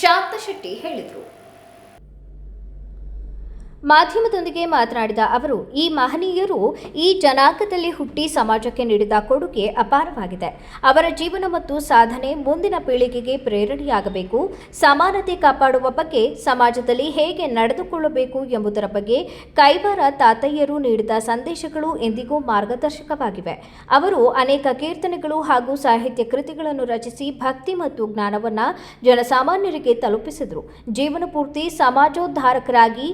ಶಾಂತ ಶೆಟ್ಟಿ ಹೇಳಿದರು. ಮಾಧ್ಯಮದೊಂದಿಗೆ ಮಾತನಾಡಿದ ಅವರು, ಈ ಮಹನೀಯರು ಈ ಜನಾಂಗದಲ್ಲಿ ಹುಟ್ಟಿ ಸಮಾಜಕ್ಕೆ ನೀಡಿದ ಕೊಡುಗೆ ಅಪಾರವಾಗಿದೆ. ಅವರ ಜೀವನ ಮತ್ತು ಸಾಧನೆ ಮುಂದಿನ ಪೀಳಿಗೆಗೆ ಪ್ರೇರಣೆಯಾಗಬೇಕು. ಸಮಾನತೆ ಕಾಪಾಡುವ ಬಗ್ಗೆ, ಸಮಾಜದಲ್ಲಿ ಹೇಗೆ ನಡೆದುಕೊಳ್ಳಬೇಕು ಎಂಬುದರ ಬಗ್ಗೆ ಕೈವಾರ ತಾತಯ್ಯರು ನೀಡಿದ ಸಂದೇಶಗಳು ಎಂದಿಗೂ ಮಾರ್ಗದರ್ಶಕವಾಗಿವೆ. ಅವರು ಅನೇಕ ಕೀರ್ತನೆಗಳು ಹಾಗೂ ಸಾಹಿತ್ಯ ಕೃತಿಗಳನ್ನು ರಚಿಸಿ ಭಕ್ತಿ ಮತ್ತು ಜ್ಞಾನವನ್ನು ಜನಸಾಮಾನ್ಯರಿಗೆ ತಲುಪಿಸಿದರು. ಜೀವನ ಪೂರ್ತಿ ಸಮಾಜೋದ್ಧಾರಕರಾಗಿ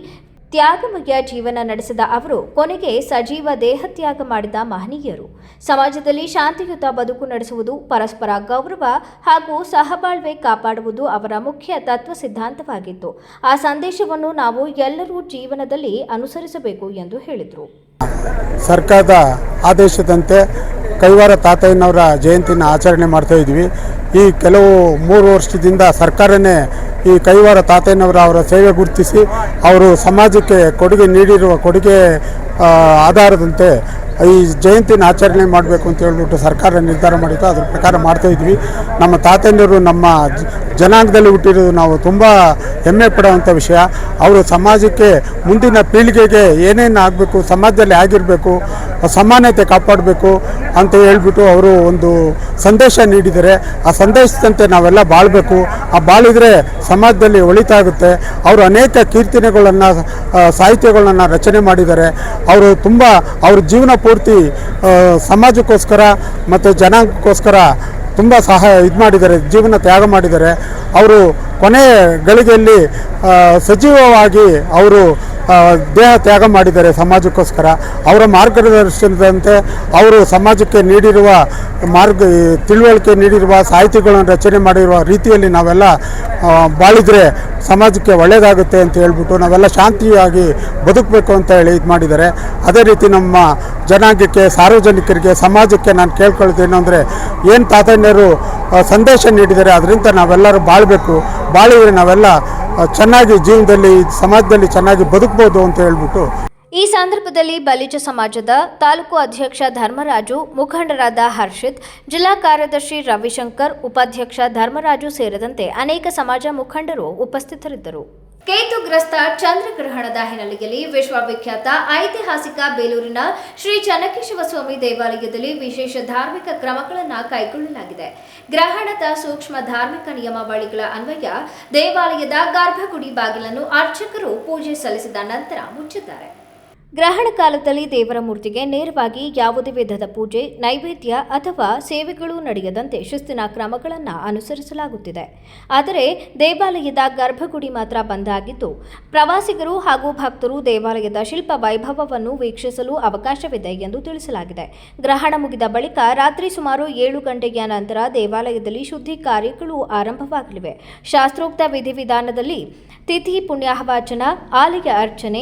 ತ್ಯಾಗಮಯ ಜೀವನ ನಡೆಸಿದ ಅವರು ಕೊನೆಗೆ ಸಜೀವ ದೇಹತ್ಯಾಗ ಮಾಡಿದ ಮಹನೀಯರು. ಸಮಾಜದಲ್ಲಿ ಶಾಂತಿಯುತ ಬದುಕು ನಡೆಸುವುದು, ಪರಸ್ಪರ ಗೌರವ ಹಾಗೂ ಸಹಬಾಳ್ವೆ ಕಾಪಾಡುವುದು ಅವರ ಮುಖ್ಯ ತತ್ವ ಸಿದ್ಧಾಂತವಾಗಿತ್ತು. ಆ ಸಂದೇಶವನ್ನು ನಾವು ಎಲ್ಲರೂ ಜೀವನದಲ್ಲಿ ಅನುಸರಿಸಬೇಕು ಎಂದು ಹೇಳಿದರು. ಸರ್ಕಾರದ ಆದೇಶದಂತೆ ಕೈವಾರ ತಾತಯ್ಯನವರ ಜಯಂತಿನ ಆಚರಣೆ ಮಾಡ್ತಾ ಇದ್ವಿ. ಈ ಕೆಲವು 3 ವರ್ಷದಿಂದ ಸರ್ಕಾರನೇ ಈ ಕೈವಾರ ತಾತಯ್ಯನವರ ಸೇವೆ ಗುರುತಿಸಿ ಅವರು ಸಮಾಜಕ್ಕೆ ಕೊಡುಗೆ ನೀಡಿರುವ ಕೊಡುಗೆ ಆಧಾರದಂತೆ ಈ ಜಯಂತಿನ ಆಚರಣೆ ಮಾಡಬೇಕು ಅಂತ ಹೇಳ್ಬಿಟ್ಟು ಸರ್ಕಾರ ನಿರ್ಧಾರ ಮಾಡಿತ್ತು. ಅದ್ರ ಪ್ರಕಾರ ಮಾಡ್ತಾ ಇದ್ವಿ. ನಮ್ಮ ತಾತಯ್ಯನವರು ನಮ್ಮ ಜನಾಂಗದಲ್ಲಿ ಹುಟ್ಟಿರೋದು ನಾವು ತುಂಬ ಹೆಮ್ಮೆ ಪಡುವಂಥ ವಿಷಯ. ಅವರು ಸಮಾಜಕ್ಕೆ ಮುಂದಿನ ಪೀಳಿಗೆಗೆ ಏನೇನು ಆಗಬೇಕು, ಸಮಾಜದಲ್ಲಿ ಆಗಿರಬೇಕು, ಸಮಾನತೆ ಕಾಪಾಡಬೇಕು ಅಂತ ಹೇಳ್ಬಿಟ್ಟು ಅವರು ಒಂದು ಸಂದೇಶ ನೀಡಿದ್ದಾರೆ. ಆ ಸಂದೇಶದಂತೆ ನಾವೆಲ್ಲ ಬಾಳಬೇಕು. ಆ ಬಾಳಿದರೆ ಸಮಾಜದಲ್ಲಿ ಒಳಿತಾಗುತ್ತೆ. ಅವರು ಅನೇಕ ಕೀರ್ತನೆಗಳನ್ನು, ಸಾಹಿತ್ಯಗಳನ್ನು ರಚನೆ ಮಾಡಿದ್ದಾರೆ. ಅವರು ತುಂಬ ಅವ್ರ ಜೀವನ ಪೂರ್ತಿ ಸಮಾಜಕ್ಕೋಸ್ಕರ ಮತ್ತು ಜನಾಂಗಕ್ಕೋಸ್ಕರ ತುಂಬ ಇದು ಮಾಡಿದ್ದಾರೆ, ಜೀವನ ತ್ಯಾಗ ಮಾಡಿದ್ದಾರೆ. ಅವರು ಕೊನೆ ಗಳಿಗೆಯಲ್ಲಿ ಸಜೀವವಾಗಿ ಅವರು ದೇಹ ತ್ಯಾಗ ಮಾಡಿದ್ದಾರೆ ಸಮಾಜಕ್ಕೋಸ್ಕರ. ಅವರ ಮಾರ್ಗದರ್ಶನದಂತೆ ಅವರು ಸಮಾಜಕ್ಕೆ ನೀಡಿರುವ ತಿಳುವಳಿಕೆ ನೀಡಿರುವ ಸಾಹಿತ್ಯಗಳನ್ನು ರಚನೆ ಮಾಡಿರುವ ರೀತಿಯಲ್ಲಿ ನಾವೆಲ್ಲ ಬಾಳಿದರೆ ಸಮಾಜಕ್ಕೆ ಒಳ್ಳೆಯದಾಗುತ್ತೆ ಅಂತ ಹೇಳ್ಬಿಟ್ಟು ನಾವೆಲ್ಲ ಶಾಂತಿಯಾಗಿ ಬದುಕಬೇಕು ಅಂತ ಹೇಳಿ ಇದು ಮಾಡಿದ್ದಾರೆ. ಅದೇ ರೀತಿ ನಮ್ಮ ಜನಾಂಗಕ್ಕೆ, ಸಾರ್ವಜನಿಕರಿಗೆ, ಸಮಾಜಕ್ಕೆ ನಾನು ಕೇಳ್ಕೊಳ್ಳೋದೇನು ಅಂದರೆ, ಏನು ತಾತಯ್ಯನವರು ಸಂದೇಶ ನೀಡಿದ್ದಾರೆ ಅದರಿಂದ ನಾವೆಲ್ಲರೂ ಬಾಳಬೇಕು. ಬಾಳಿದರೆ ನಾವೆಲ್ಲ ಚೆನ್ನಾಗಿ ಜೀವನದಲ್ಲಿ, ಸಮಾಜದಲ್ಲಿ ಚೆನ್ನಾಗಿ ಬದುಕ್ಬೋದು ಅಂತ ಹೇಳ್ಬಿಟ್ಟು. ಈ ಸಂದರ್ಭದಲ್ಲಿ ಬಲಿಜ ಸಮಾಜದ ತಾಲೂಕು ಅಧ್ಯಕ್ಷ ಧರ್ಮರಾಜು, ಮುಖಂಡರಾದ ಹರ್ಷಿತ್, ಜಿಲ್ಲಾ ಕಾರ್ಯದರ್ಶಿ ರವಿಶಂಕರ್, ಉಪಾಧ್ಯಕ್ಷ ಧರ್ಮರಾಜು ಸೇರಿದಂತೆ ಅನೇಕ ಸಮಾಜ ಮುಖಂಡರು ಉಪಸ್ಥಿತರಿದ್ದರು. ಕೇತುಗ್ರಸ್ತ ಚಂದ್ರಗ್ರಹಣದ ಹಿನ್ನೆಲೆಯಲ್ಲಿ ವಿಶ್ವವಿಖ್ಯಾತ ಐತಿಹಾಸಿಕ ಬೇಲೂರಿನ ಶ್ರೀ ಚೆನ್ನಕೇಶವ ಸ್ವಾಮಿ ದೇವಾಲಯದಲ್ಲಿ ವಿಶೇಷ ಧಾರ್ಮಿಕ ಕ್ರಮಗಳನ್ನು ಕೈಗೊಳ್ಳಲಾಗಿದೆ. ಗ್ರಹಣದ ಸೂಕ್ಷ್ಮ ಧಾರ್ಮಿಕ ನಿಯಮಾವಳಿಗಳ ಅನ್ವಯ ದೇವಾಲಯದ ಗರ್ಭಗುಡಿ ಬಾಗಿಲನ್ನು ಅರ್ಚಕರು ಪೂಜೆ ಸಲ್ಲಿಸಿದ ನಂತರ ಮುಚ್ಚಿದ್ದಾರೆ. ಗ್ರಹಣ ಕಾಲದಲ್ಲಿ ದೇವರ ಮೂರ್ತಿಗೆ ನೇರವಾಗಿ ಯಾವುದೇ ವಿಧದ ಪೂಜೆ, ನೈವೇದ್ಯ ಅಥವಾ ಸೇವೆಗಳು ನಡೆಯದಂತೆ ಶಿಸ್ತಿನ ಕ್ರಮಗಳನ್ನು ಅನುಸರಿಸಲಾಗುತ್ತಿದೆ. ಆದರೆ ದೇವಾಲಯದ ಗರ್ಭಗುಡಿ ಮಾತ್ರ ಬಂದ್ ಆಗಿದ್ದು, ಪ್ರವಾಸಿಗರು ಹಾಗೂ ಭಕ್ತರು ದೇವಾಲಯದ ಶಿಲ್ಪ ವೈಭವವನ್ನು ವೀಕ್ಷಿಸಲು ಅವಕಾಶವಿದೆ ಎಂದು ತಿಳಿಸಲಾಗಿದೆ. ಗ್ರಹಣ ಮುಗಿದ ಬಳಿಕ ರಾತ್ರಿ ಸುಮಾರು 7 ಗಂಟೆಯ ನಂತರ ದೇವಾಲಯದಲ್ಲಿ ಶುದ್ಧಿ ಕಾರ್ಯಗಳು ಆರಂಭವಾಗಲಿವೆ. ಶಾಸ್ತ್ರೋಕ್ತ ವಿಧಿವಿಧಾನದಲ್ಲಿ ತಿಥಿ ಪುಣ್ಯಾಹವಾಚನ, ಆಲಯ ಅರ್ಚನೆ,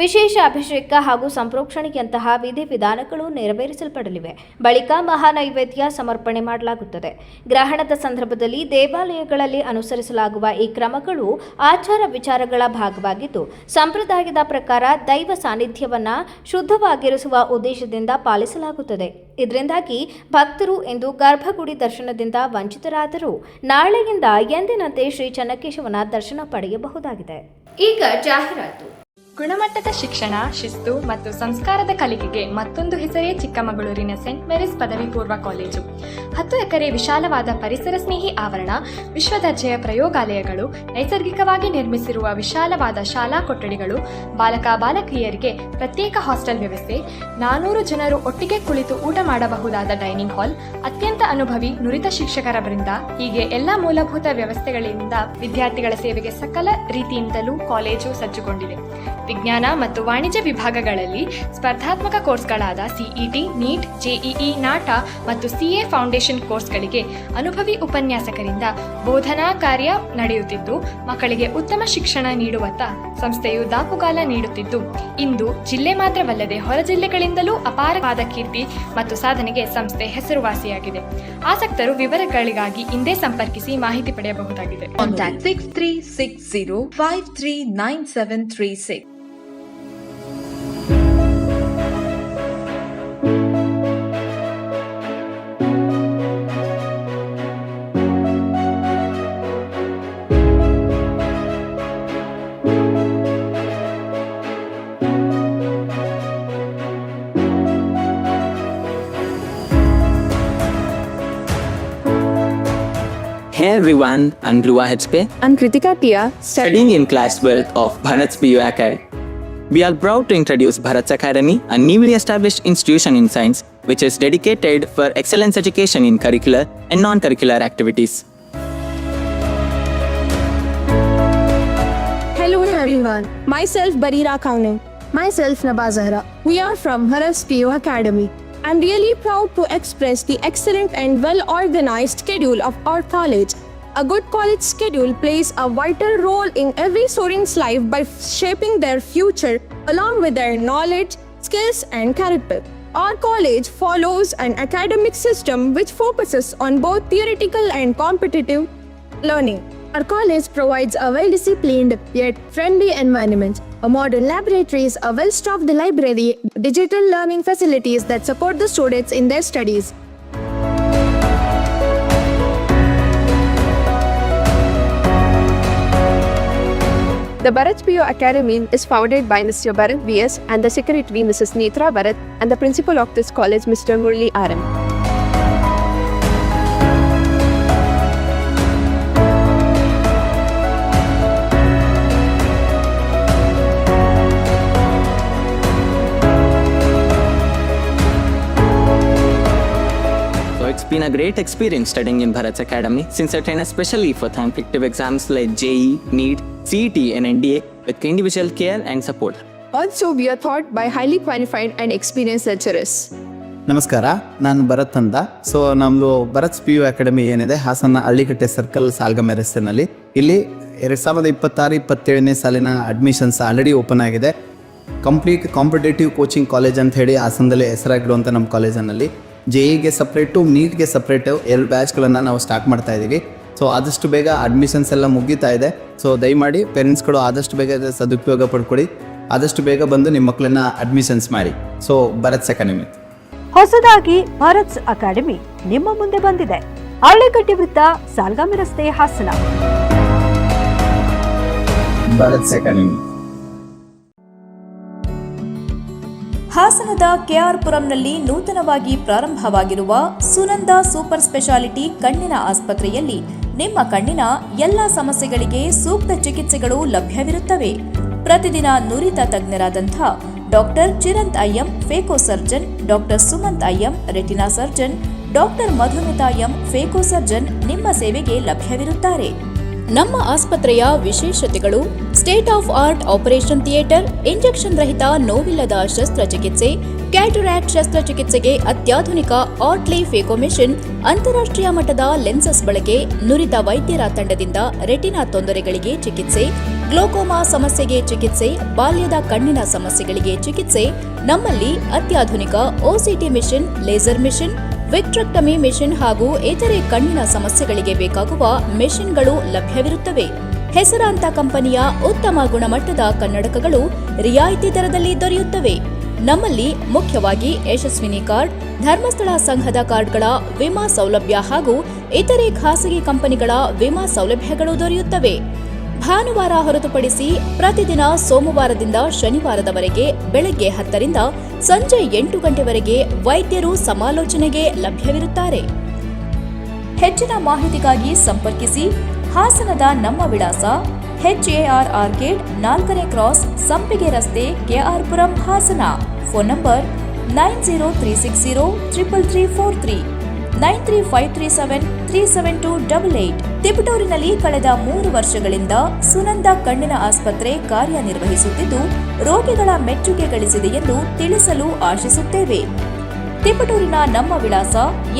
ವಿಶೇಷ ಅಭಿಷೇಕ ಹಾಗೂ ಸಂಪ್ರೋಕ್ಷಣೆಯಂತಹ ವಿಧಿವಿಧಾನಗಳು ನೆರವೇರಿಸಲ್ಪಡಲಿವೆ. ಬಳಿಕ ಮಹಾನೈವೇದ್ಯ ಸಮರ್ಪಣೆ ಮಾಡಲಾಗುತ್ತದೆ. ಗ್ರಹಣದ ಸಂದರ್ಭದಲ್ಲಿ ದೇವಾಲಯಗಳಲ್ಲಿ ಅನುಸರಿಸಲಾಗುವ ಈ ಕ್ರಮಗಳು ಆಚಾರ ವಿಚಾರಗಳ ಭಾಗವಾಗಿದ್ದು, ಸಂಪ್ರದಾಯದ ಪ್ರಕಾರ ದೈವ ಸಾನ್ನಿಧ್ಯವನ್ನು ಶುದ್ಧವಾಗಿರಿಸುವ ಉದ್ದೇಶದಿಂದ ಪಾಲಿಸಲಾಗುತ್ತದೆ. ಇದರಿಂದಾಗಿ ಭಕ್ತರು ಇಂದು ಗರ್ಭಗುಡಿ ದರ್ಶನದಿಂದ ವಂಚಿತರಾದರೂ ನಾಳೆಯಿಂದ ಎಂದಿನಂತೆ ಶ್ರೀ ಚೆನ್ನಕೇಶವನ ದರ್ಶನ ಪಡೆಯಬಹುದಾಗಿದೆ. ಈಗ ಜಾಹೀರಾತು. ಗುಣಮಟ್ಟದ ಶಿಕ್ಷಣ, ಶಿಸ್ತು ಮತ್ತು ಸಂಸ್ಕಾರದ ಕಲಿಕೆಗೆ ಮತ್ತೊಂದು ಹೆಸರೇ ಚಿಕ್ಕಮಗಳೂರಿನ ಸೆಂಟ್ ಮೇರಿಸ್ ಪದವಿ ಪೂರ್ವ ಕಾಲೇಜು. 10 ಎಕರೆ ವಿಶಾಲವಾದ ಪರಿಸರ ಸ್ನೇಹಿ ಆವರಣ, ವಿಶ್ವದರ್ಜೆಯ ಪ್ರಯೋಗಾಲಯಗಳು, ನೈಸರ್ಗಿಕವಾಗಿ ನಿರ್ಮಿಸಿರುವ ವಿಶಾಲವಾದ ಶಾಲಾ ಕೊಠಡಿಗಳು, ಬಾಲಕ ಬಾಲಕಿಯರಿಗೆ ಪ್ರತ್ಯೇಕ ಹಾಸ್ಟೆಲ್ ವ್ಯವಸ್ಥೆ, 400 ಜನರು ಒಟ್ಟಿಗೆ ಕುಳಿತು ಊಟ ಮಾಡಬಹುದಾದ ಡೈನಿಂಗ್ ಹಾಲ್, ಅತ್ಯಂತ ಅನುಭವಿ ನುರಿತ ಶಿಕ್ಷಕರ ವೃಂದ, ಹೀಗೆ ಎಲ್ಲ ಮೂಲಭೂತ ವ್ಯವಸ್ಥೆಗಳಿಂದ ವಿದ್ಯಾರ್ಥಿಗಳ ಸೇವೆಗೆ ಸಕಲ ರೀತಿಯಿಂದಲೂ ಕಾಲೇಜು ಸಜ್ಜುಗೊಂಡಿದೆ. ವಿಜ್ಞಾನ ಮತ್ತು ವಾಣಿಜ್ಯ ವಿಭಾಗಗಳಲ್ಲಿ ಸ್ಪರ್ಧಾತ್ಮಕ ಕೋರ್ಸ್ಗಳಾದ ಸಿಇಟಿ, ನೀಟ್, ಜೆಇಇ, ನಾಟ ಮತ್ತು ಸಿಎ ಫೌಂಡೇಶನ್ ಕೋರ್ಸ್ಗಳಿಗೆ ಅನುಭವಿ ಉಪನ್ಯಾಸಕರಿಂದ ಬೋಧನಾ ಕಾರ್ಯ ನಡೆಯುತ್ತಿದ್ದು, ಮಕ್ಕಳಿಗೆ ಉತ್ತಮ ಶಿಕ್ಷಣ ನೀಡುವತ್ತ ಸಂಸ್ಥೆಯು ದಾಪುಗಾಲ ನೀಡುತ್ತಿದ್ದು, ಇಂದು ಜಿಲ್ಲೆ ಮಾತ್ರವಲ್ಲದೆ ಹೊರ ಜಿಲ್ಲೆಗಳಿಂದಲೂ ಅಪಾರವಾದ ಕೀರ್ತಿ ಮತ್ತು ಸಾಧನೆಗೆ ಸಂಸ್ಥೆ ಹೆಸರುವಾಸಿಯಾಗಿದೆ. ಆಸಕ್ತರು ವಿವರಗಳಿಗಾಗಿ ಹಿಂದೆ ಸಂಪರ್ಕಿಸಿ ಮಾಹಿತಿ ಪಡೆಯಬಹುದಾಗಿದೆ. Contact 6360539736. everyone, I'm Dhruva HP, I'm Kritika Tia, studying in class 12th of Bharat's PU Academy. We are proud to introduce Bharat's Academy, a newly established institution in science which is dedicated for excellence education in curricular and non-curricular activities. Hello everyone, myself Barira Kaunin. Myself Naba Zahra. We are from Bharat's PU Academy. I'm really proud to express the excellent and well-organized schedule of our college. A good college schedule plays a vital role in every student's life by shaping their future along with their knowledge, skills and character. Our college follows an academic system which focuses on both theoretical and competitive learning. Our college provides a well-disciplined yet friendly environment, a modern laboratories, a well-stocked library, digital learning facilities that support the students in their studies. The Bharat PU Academy is founded by Mr. Bharat VS and the secretary Mrs. Netra Bharat and the principal of this college Mr. Murli RM. It's been a great experience studying in Bharat's Academy since I train especially for competitive exams like JEE, NEET, CET and NDA with individual care and support. Also, we are taught by highly qualified and experienced lecturers. ನಮಸ್ಕಾರ, ನಾನು ಭರತ್ ಅಂತ. ಸೊ ನಮ್ಮದು ಭರತ್ಸ್ PU ಅಕಾಡೆಮಿ ಏನಿದೆ ಹಾಸನ ಹಳ್ಳಿಕಟ್ಟೆ ಸರ್ಕಲ್ ಸಾಲ್ಗಮೆ ರಸ್ತೆನಲ್ಲಿ, ಇಲ್ಲಿ 2026-27ನೇ ಸಾಲಿನ ಅಡ್ಮಿಷನ್ಸ್ ಆಲ್ರೆಡಿ ಓಪನ್ ಆಗಿದೆ. ಕಂಪ್ಲೀಟ್ ಕಾಂಪಿಟೇಟಿವ್ ಕೋಚಿಂಗ್ ಕಾಲೇಜ್ ಅಂತ ಹೇಳಿ ಹಾಸನದಲ್ಲಿ ಹೆಸರಾಗಿರುವಂಥ ನಮ್ಮ ಕಾಲೇಜಿನಲ್ಲಿ JEಗೆ ಸಪ್ರೇಟು, ನೀಟ್ಗೆ ಸಪ್ರೇಟು 2 ಬ್ಯಾಚ್ಗಳನ್ನು ನಾವು ಸ್ಟಾರ್ಟ್ ಮಾಡ್ತಾ ಇದ್ದೀವಿ. ಸೊ ಆದಷ್ಟು ಬೇಗ ಅಡ್ಮಿಷನ್ಸ್ ಎಲ್ಲ ಮುಗೀತಾ ಇದೆ. ಸೊ ದಯಮಾಡಿ ಪೇರೆಂಟ್ಸ್ಗಳು ಆದಷ್ಟು ಬೇಗ ಸದುಪಯೋಗ ಪಡ್ಕೊಳ್ಳಿ, ಆದಷ್ಟು ಬೇಗ ಬಂದು ನಿಮ್ಮ ಮಕ್ಕಳನ್ನ ಅಡ್ಮಿಷನ್ಸ್ ಮಾಡಿ. ಸೊ ಭರತ್ಸ್ ಅಕಾಡೆಮಿ ಹೊಸದಾಗಿ ಭರತ್ಸ್ ಅಕಾಡೆಮಿ ನಿಮ್ಮ ಮುಂದೆ ಬಂದಿದೆ. ಹಳ್ಳಿಕಟ್ಟಿ ವೃತ್ತ, ಸಾಲ್ಗಾಮಿ ರಸ್ತೆ, ಹಾಸನ. ಭರತ್ಸ್ ಅಕಾಡೆಮಿ. ಹಾಸನದ ಕೆಆರ್ಪುರಂನಲ್ಲಿ ನೂತನವಾಗಿ ಪ್ರಾರಂಭವಾಗಿರುವ ಸುನಂದ ಸೂಪರ್ ಸ್ಪೆಷಾಲಿಟಿ ಕಣ್ಣಿನ ಆಸ್ಪತ್ರೆಯಲ್ಲಿ ನಿಮ್ಮ ಕಣ್ಣಿನ ಎಲ್ಲ ಸಮಸ್ಯೆಗಳಿಗೆ ಸೂಕ್ತ ಚಿಕಿತ್ಸೆಗಳು ಲಭ್ಯವಿರುತ್ತವೆ. ಪ್ರತಿದಿನ ನುರಿತ ತಜ್ಞರಾದಂಥ doctor Chiranth IM phaco surgeon, doctor Sumanth IM retina surgeon, doctor Madhumita M phaco surgeon ನಿಮ್ಮ ಸೇವೆಗೆ ಲಭ್ಯವಿರುತ್ತಾರೆ. ನಮ್ಮ ಆಸ್ಪತ್ರೆಯ ವಿಶೇಷತೆಗಳು: state of art operation theatre, injection ರಹಿತ ನೋವಿಲ್ಲದ ಶಸ್ತ್ರಚಿಕಿತ್ಸೆ, ಕ್ಯಾಟರಾಕ್ಟ್ ಶಸ್ತ್ರಚಿಕಿತ್ಸೆಗೆ ಅತ್ಯಾಧುನಿಕ ಆರ್ಟ್ಲಿ ಫೇಕೋ ಮೆಷಿನ್, ಅಂತಾರಾಷ್ಟ್ರೀಯ ಮಟ್ಟದ ಲೆನ್ಸಸ್ ಬಳಕೆ, ನುರಿತ ವೈದ್ಯರ ತಂಡದಿಂದ ರೆಟಿನಾ ತೊಂದರೆಗಳಿಗೆ ಚಿಕಿತ್ಸೆ, ಗ್ಲೋಕೋಮಾ ಸಮಸ್ಯೆಗೆ ಚಿಕಿತ್ಸೆ, ಬಾಲ್ಯದ ಕಣ್ಣಿನ ಸಮಸ್ಯೆಗಳಿಗೆ ಚಿಕಿತ್ಸೆ. ನಮ್ಮಲ್ಲಿ ಅತ್ಯಾಧುನಿಕ OCT machine, laser machine, vitrectomy machine ಹಾಗೂ ಇತರೆ ಕಣ್ಣಿನ ಸಮಸ್ಯೆಗಳಿಗೆ ಬೇಕಾಗುವ ಮೆಷಿನ್ಗಳು ಲಭ್ಯವಿರುತ್ತವೆ. ಹೆಸರಾಂತ ಕಂಪನಿಯ ಉತ್ತಮ ಗುಣಮಟ್ಟದ ಕನ್ನಡಕಗಳು ರಿಯಾಯಿತಿ ದರದಲ್ಲಿ ದೊರೆಯುತ್ತವೆ. ನಮ್ಮಲ್ಲಿ ಮುಖ್ಯವಾಗಿ ಯಶಸ್ವಿನಿ ಕಾರ್ಡ್, ಧರ್ಮಸ್ಥಳ ಸಂಘದ ಕಾರ್ಡ್ಗಳ ವಿಮಾ ಸೌಲಭ್ಯ ಹಾಗೂ ಇತರೆ ಖಾಸಗಿ ಕಂಪನಿಗಳ ವಿಮಾ ಸೌಲಭ್ಯಗಳು ದೊರೆಯುತ್ತವೆ. ಭಾನುವಾರ ಹೊರತುಪಡಿಸಿ ಪ್ರತಿದಿನ ಸೋಮವಾರದಿಂದ ಶನಿವಾರದವರೆಗೆ ಬೆಳಗ್ಗೆ 10ರಿಂದ ಸಂಜೆ 8 ಗಂಟೆವರೆಗೆ ವೈದ್ಯರು ಸಮಾಲೋಚನೆಗೆ ಲಭ್ಯವಿರುತ್ತಾರೆ. ಹೆಚ್ಚಿನ ಮಾಹಿತಿಗಾಗಿ ಸಂಪರ್ಕಿಸಿ. ಹಾಸನದ ನಮ್ಮ ವಿಳಾಸ HAR ಆರ್ಕೇಡ್ 4ನೇ ಕ್ರಾಸ್, ಸಂಪಿಗೆ ರಸ್ತೆ, ಕೆಆರ್ಪುರಂ, ಹಾಸನ. Phone number 9036033343, 9353737288. ತಿಪಟೂರಿನಲ್ಲಿ ಕಳೆದ 3 ವರ್ಷಗಳಿಂದ ಸುನಂದ ಕಣ್ಣಿನ ಆಸ್ಪತ್ರೆ ಕಾರ್ಯನಿರ್ವಹಿಸುತ್ತಿದ್ದು ರೋಗಿಗಳ ಮೆಚ್ಚುಗೆ ಗಳಿಸಿದೆ ಎಂದು ತಿಳಿಸಲು ಆಶಿಸುತ್ತೇವೆ. ತಿಪಟೂರಿನ ನಮ್ಮ ವಿಳಾಸ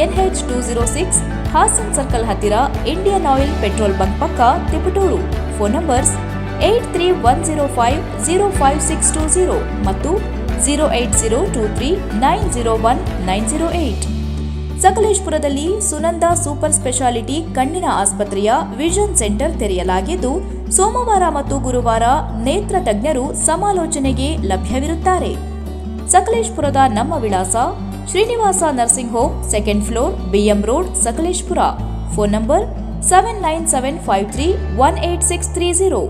NH 206, ಹಾಸನ್ ಸರ್ಕಲ್ ಹತ್ತಿರ ಇಂಡಿಯನ್ ಆಯಿಲ್ ಪೆಟ್ರೋಲ್ ಬಂಕ್ ಪಕ್ಕ, ತಿಪಟೂರು. ಫೋನ್ ನಂಬರ್ಸ್ 8310505620 ಮತ್ತು 08023901908. ಸಕಲೇಶಪುರದಲ್ಲಿ ಸುನಂದ ಸೂಪರ್ ಸ್ಪೆಷಾಲಿಟಿ ಕಣ್ಣಿನ ಆಸ್ಪತ್ರೆಯ ವಿಷನ್ ಸೆಂಟರ್ ತೆರೆಯಲಾಗಿದ್ದು ಸೋಮವಾರ ಮತ್ತು ಗುರುವಾರ ನೇತ್ರ ತಜ್ಞರು ಸಮಾಲೋಚನೆಗೆ ಲಭ್ಯವಿರುತ್ತಾರೆ. ಸಕಲೇಶಪುರದ ನಮ್ಮ ವಿಳಾಸ Srinivasa nursing home, 2nd floor, BM road, Sakleshpur. Phone number 7975318630.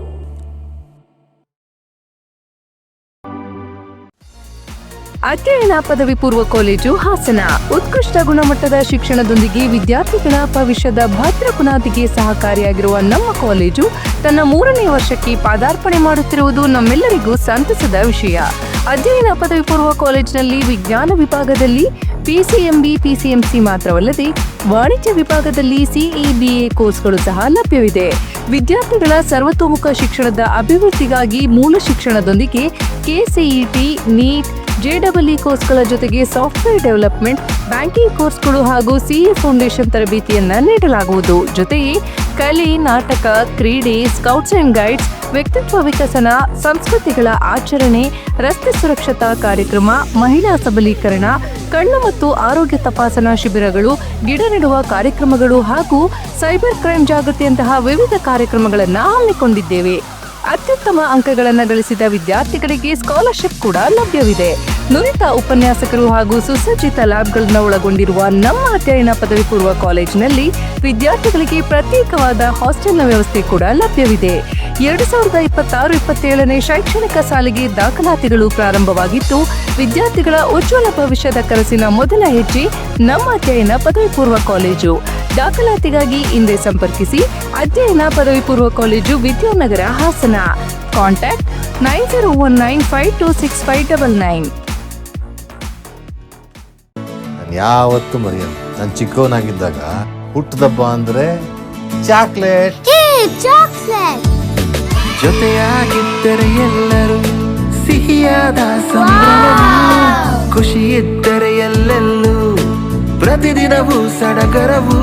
ಅಧ್ಯಯನ ಪದವಿ ಪೂರ್ವ ಕಾಲೇಜು ಹಾಸನ. ಉತ್ಕೃಷ್ಟ ಗುಣಮಟ್ಟದ ಶಿಕ್ಷಣದೊಂದಿಗೆ ವಿದ್ಯಾರ್ಥಿಗಳ ಭವಿಷ್ಯದ ಭದ್ರ ಬುನಾದಿಗೆ ಸಹಕಾರಿಯಾಗಿರುವ ನಮ್ಮ ಕಾಲೇಜು ತನ್ನ 3ನೇ ವರ್ಷಕ್ಕೆ ಪಾದಾರ್ಪಣೆ ಮಾಡುತ್ತಿರುವುದು ನಮ್ಮೆಲ್ಲರಿಗೂ ಸಂತಸದ ವಿಷಯ. ಅಧ್ಯಯನ ಪದವಿ ಪೂರ್ವ ಕಾಲೇಜಿನಲ್ಲಿ ವಿಜ್ಞಾನ ವಿಭಾಗದಲ್ಲಿ PCMB, PCMC ಮಾತ್ರವಲ್ಲದೆ ವಾಣಿಜ್ಯ ವಿಭಾಗದಲ್ಲಿ CEBA ಕೋರ್ಸ್ಗಳು ಸಹ ಲಭ್ಯವಿದೆ. ವಿದ್ಯಾರ್ಥಿಗಳ ಸರ್ವತೋಮುಖ ಶಿಕ್ಷಣದ ಅಭಿವೃದ್ಧಿಗಾಗಿ ಮೂಲ ಶಿಕ್ಷಣದೊಂದಿಗೆ KCET, NEET, JEE ಕೋರ್ಸ್ಗಳ ಜೊತೆಗೆ ಸಾಫ್ಟ್ವೇರ್ ಡೆವಲಪ್ಮೆಂಟ್, ಬ್ಯಾಂಕಿಂಗ್ ಕೋರ್ಸ್ಗಳು ಹಾಗೂ CA ಫೌಂಡೇಶನ್ ತರಬೇತಿಯನ್ನ ನೀಡಲಾಗುವುದು. ಜೊತೆಗೆ ಕಲೆ, ನಾಟಕ, ಕ್ರೀಡೆ, ಸ್ಕೌಟ್ಸ್ ಅಂಡ್ ಗೈಡ್ಸ್, ವ್ಯಕ್ತಿತ್ವ ವಿಕಸನ, ಸಂಸ್ಕೃತಿಗಳ ಆಚರಣೆ, ರಸ್ತೆ ಸುರಕ್ಷತಾ ಕಾರ್ಯಕ್ರಮ, ಮಹಿಳಾ ಸಬಲೀಕರಣ, ಕಣ್ಣು ಮತ್ತು ಆರೋಗ್ಯ ತಪಾಸಣಾ ಶಿಬಿರಗಳು, ಗಿಡ ನೆಡುವ ಕಾರ್ಯಕ್ರಮಗಳು ಹಾಗೂ ಸೈಬರ್ ಕ್ರೈಮ್ ಜಾಗೃತಿಯಂತಹ ವಿವಿಧ ಕಾರ್ಯಕ್ರಮಗಳನ್ನು ಹಮ್ಮಿಕೊಂಡಿದ್ದೇವೆ. ಅತ್ಯುತ್ತಮ ಅಂಕಗಳನ್ನು ಗಳಿಸಿದ ವಿದ್ಯಾರ್ಥಿಗಳಿಗೆ ಸ್ಕಾಲರ್ಶಿಪ್ ಕೂಡ ಲಭ್ಯವಿದೆ. ನುರಿತ ಉಪನ್ಯಾಸಕರು ಹಾಗೂ ಸುಸಜ್ಜಿತ ಲ್ಯಾಬ್ಗಳನ್ನು ಒಳಗೊಂಡಿರುವ ನಮ್ಮ ಅಧ್ಯಯನ ಪದವಿ ಪೂರ್ವ ಕಾಲೇಜಿನಲ್ಲಿ ವಿದ್ಯಾರ್ಥಿಗಳಿಗೆ ಪ್ರತ್ಯೇಕವಾದ ಹಾಸ್ಟೆಲ್ನ ವ್ಯವಸ್ಥೆ ಕೂಡ ಲಭ್ಯವಿದೆ. 2026-27ನೇ ಶೈಕ್ಷಣಿಕ ಸಾಲಿಗೆ ದಾಖಲಾತಿಗಳು ಪ್ರಾರಂಭವಾಗಿದ್ದು, ವಿದ್ಯಾರ್ಥಿಗಳ ಉಜ್ವಲ ಭವಿಷ್ಯದ ಕನಸಿನ ಮೊದಲ ಹೆಜ್ಜೆ ನಮ್ಮ ಅಧ್ಯಯನ ಪದವಿ ಪೂರ್ವ ಕಾಲೇಜು. ದಾಖಲಾತಿಗಾಗಿ ಹಿಂದೆ ಸಂಪರ್ಕಿಸಿ. ಅಧ್ಯಯನ ಪದವಿ ಪೂರ್ವ ಕಾಲೇಜು, ವಿದ್ಯಾನಗರ, ಹಾಸನ. ಕಾಂಟ್ಯಾಕ್ಟ್ 9019526599. ಯಾವತ್ತು ಮರೆಯಲ್ಲ. ನಾನು ಚಿಕ್ಕವನಾಗಿದ್ದಾಗ ಹುಟ್ಟದಬ್ಬ ಅಂದ್ರೆ ಚಾಕ್ಲೇಟ್. ಜೊತೆಯಾಗಿದ್ದರೆ ಎಲ್ಲರೂ ಸಿಹಿಯಾದ ಸಂಭ್ರಮ, ಖುಷಿ ಇದ್ದರೆ ಎಲ್ಲೆಲ್ಲೂ ಪ್ರತಿದಿನವೂ ಸಡಗರವು.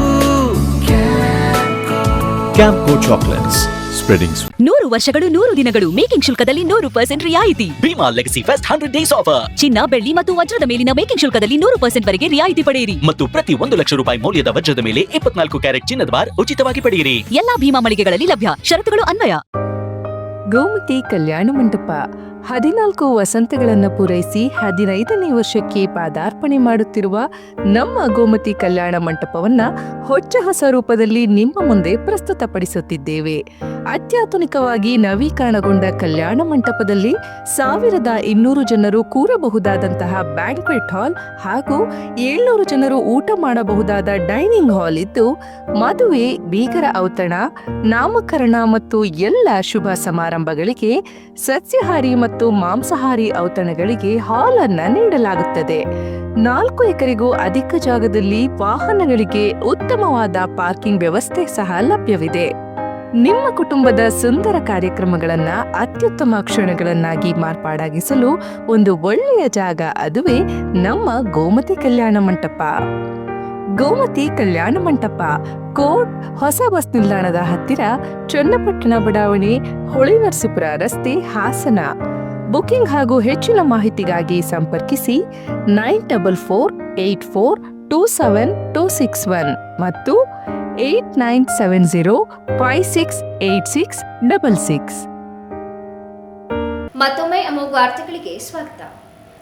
ಕ್ಯಾಂಪ್ಕೋ ಚಾಕ್ಲೇಟ್ಸ್, ಸ್ಪ್ರೆಡಿಂಗ್ 100 ವರ್ಷಗಳು 100 ದಿನಗಳು ಮೇಕಿಂಗ್ ಶುಲ್ಕದಲ್ಲಿ 100% ರಿಯಾಯಿತಿ. Bhima legacy fest 100 days offer. ಚಿನ್ನ, ಬೆಳ್ಳಿ ಮತ್ತು ವಜ್ರದ ಮೇಲಿನ ಮೇಕಿಂಗ್ ಶುಲ್ಕದಲ್ಲಿ 100% ವರೆಗೆ ರಿಯಾಯಿತಿ ಪಡೆಯಿರಿ. ಮತ್ತು ಪ್ರತಿ 1 ಲಕ್ಷ ರೂಪಾಯಿ ಮೌಲ್ಯದ ವಜ್ರದ ಮೇಲೆ 24 ಕ್ಯಾರೆಟ್ ಚಿನ್ನದ ಬಾರ್ ಉಚಿತವಾಗಿ ಪಡೆಯಿರಿ. ಎಲ್ಲಾ ಭೀಮಾ ಮಳಿಗೆಗಳಲ್ಲಿ ಲಭ್ಯ. ಷರತ್ತುಗಳು ಅನ್ವಯ. ಗೋಮತಿ ಕಲ್ಯಾಣ ಮಂಟಪ 14 ವಸಂತಗಳನ್ನು ಪೂರೈಸಿ 15ನೇ ವರ್ಷಕ್ಕೆ ಪಾದಾರ್ಪಣೆ ಮಾಡುತ್ತಿರುವ ನಮ್ಮ ಗೋಮತಿ ಕಲ್ಯಾಣ ಮಂಟಪವನ್ನ ಹೊಚ್ಚ ಹೊಸ ರೂಪದಲ್ಲಿ ನಿಮ್ಮ ಮುಂದೆ ಪ್ರಸ್ತುತಪಡಿಸುತ್ತಿದ್ದೇವೆ. ಅತ್ಯಾಧುನಿಕವಾಗಿ ನವೀಕರಣಗೊಂಡ ಕಲ್ಯಾಣ ಮಂಟಪದಲ್ಲಿ 1200 ಜನರು ಕೂರಬಹುದಾದಂತಹ ಬ್ಯಾಂಕ್ವೆಟ್ ಹಾಲ್ ಹಾಗೂ 700 ಜನರು ಊಟ ಮಾಡಬಹುದಾದ ಡೈನಿಂಗ್ ಹಾಲ್ ಇದ್ದು, ಮದುವೆ, ಬೀಗರ ಔತಣ, ನಾಮಕರಣ ಮತ್ತು ಎಲ್ಲ ಶುಭ ಸಮಾರಂಭಗಳಿಗೆ ಸಸ್ಯಾಹಾರಿ ಮತ್ತು ಮಾಂಸಾಹಾರಿ ಔತಣಗಳಿಗೆ ಹಾಲ್ ಅನ್ನು ನೀಡಲಾಗುತ್ತದೆ. 4 ಎಕರೆಗೂ ಅಧಿಕ ಜಾಗದಲ್ಲಿ ವಾಹನಗಳಿಗೆ ಉತ್ತಮವಾದ ಪಾರ್ಕಿಂಗ್ ವ್ಯವಸ್ಥೆ ಸಹ ಲಭ್ಯವಿದೆ. ನಿಮ್ಮ ಕುಟುಂಬದ ಸುಂದರ ಕಾರ್ಯಕ್ರಮಗಳನ್ನು ಅತ್ಯುತ್ತಮ ಕ್ಷಣಗಳನ್ನಾಗಿ ಮಾರ್ಪಾಡಾಗಿಸಲು ಒಂದು ಒಳ್ಳೆಯ ಜಾಗ, ಅದುವೇ ನಮ್ಮ ಗೋಮತಿ ಕಲ್ಯಾಣ ಮಂಟಪ. ಗೋಮತಿ ಕಲ್ಯಾಣ ಮಂಟಪ, ಕೋಟ್, ಹೊಸ ಬಸ್ ನಿಲ್ದಾಣದ ಹತ್ತಿರ, ಚನ್ನಪಟ್ಟಣ ಬಡಾವಣೆ, ಹೊಳೆನರಸೀಪುರ ರಸ್ತೆ, ಹಾಸನ. ಬುಕಿಂಗ್ ಹಾಗೂ ಹೆಚ್ಚಿನ ಮಾಹಿತಿಗಾಗಿ ಸಂಪರ್ಕಿಸಿ 9484272661 ಮತ್ತು 8970568666. ಮತ್ತೊಮ್ಮೆ ಅಮೋಘ ವಾರ್ತೆಗಳಿಗೆ ಸ್ವಾಗತ.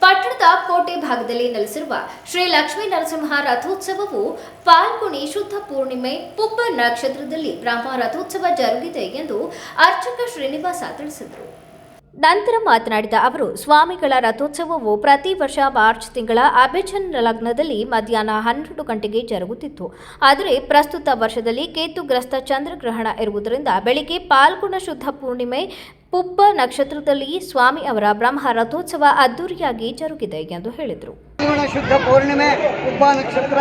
ಪಟ್ಟಣದ ಕೋಟೆ ಭಾಗದಲ್ಲಿ ನೆಲೆಸಿರುವ ಶ್ರೀ ಲಕ್ಷ್ಮೀ ನರಸಿಂಹ ರಥೋತ್ಸವವು ಫಾಲ್ಗುಣಿ ಶುದ್ಧ ಪೂರ್ಣಿಮೆ ಪುಬ್ಬ ನಕ್ಷತ್ರದಲ್ಲಿ ಬ್ರಹ್ಮ ರಥೋತ್ಸವ ಜರುಗಿದೆ ಎಂದು ಅರ್ಚಕ ಶ್ರೀನಿವಾಸ ತಿಳಿಸಿದರು. ನಂತರ ಮಾತನಾಡಿದ ಅವರು, ಸ್ವಾಮಿಗಳ ರಥೋತ್ಸವವು ಪ್ರತಿ ವರ್ಷ ಮಾರ್ಚ್ ತಿಂಗಳ ಅಭಿಜನ್ ಲಗ್ನದಲ್ಲಿ ಮಧ್ಯಾಹ್ನ 12 ಗಂಟೆಗೆ ಜರುಗುತ್ತಿತ್ತು. ಆದರೆ ಪ್ರಸ್ತುತ ವರ್ಷದಲ್ಲಿ ಕೇತುಗ್ರಸ್ತ ಚಂದ್ರಗ್ರಹಣ ಇರುವುದರಿಂದ ಬೆಳಿಗ್ಗೆ ಫಾಲ್ಗುಣ ಶುದ್ಧ ಪೂರ್ಣಿಮೆ ಪುಬ್ಬ ನಕ್ಷತ್ರದಲ್ಲಿ ಸ್ವಾಮಿ ಅವರ ಬ್ರಹ್ಮ ರಥೋತ್ಸವ ಅದ್ದೂರಿಯಾಗಿ ಜರುಗಿದೆ ಎಂದು ಹೇಳಿದರು. ಶುದ್ಧ ಪೌರ್ಣಿಮೆ ಪುಬ್ಬ ನಕ್ಷತ್ರ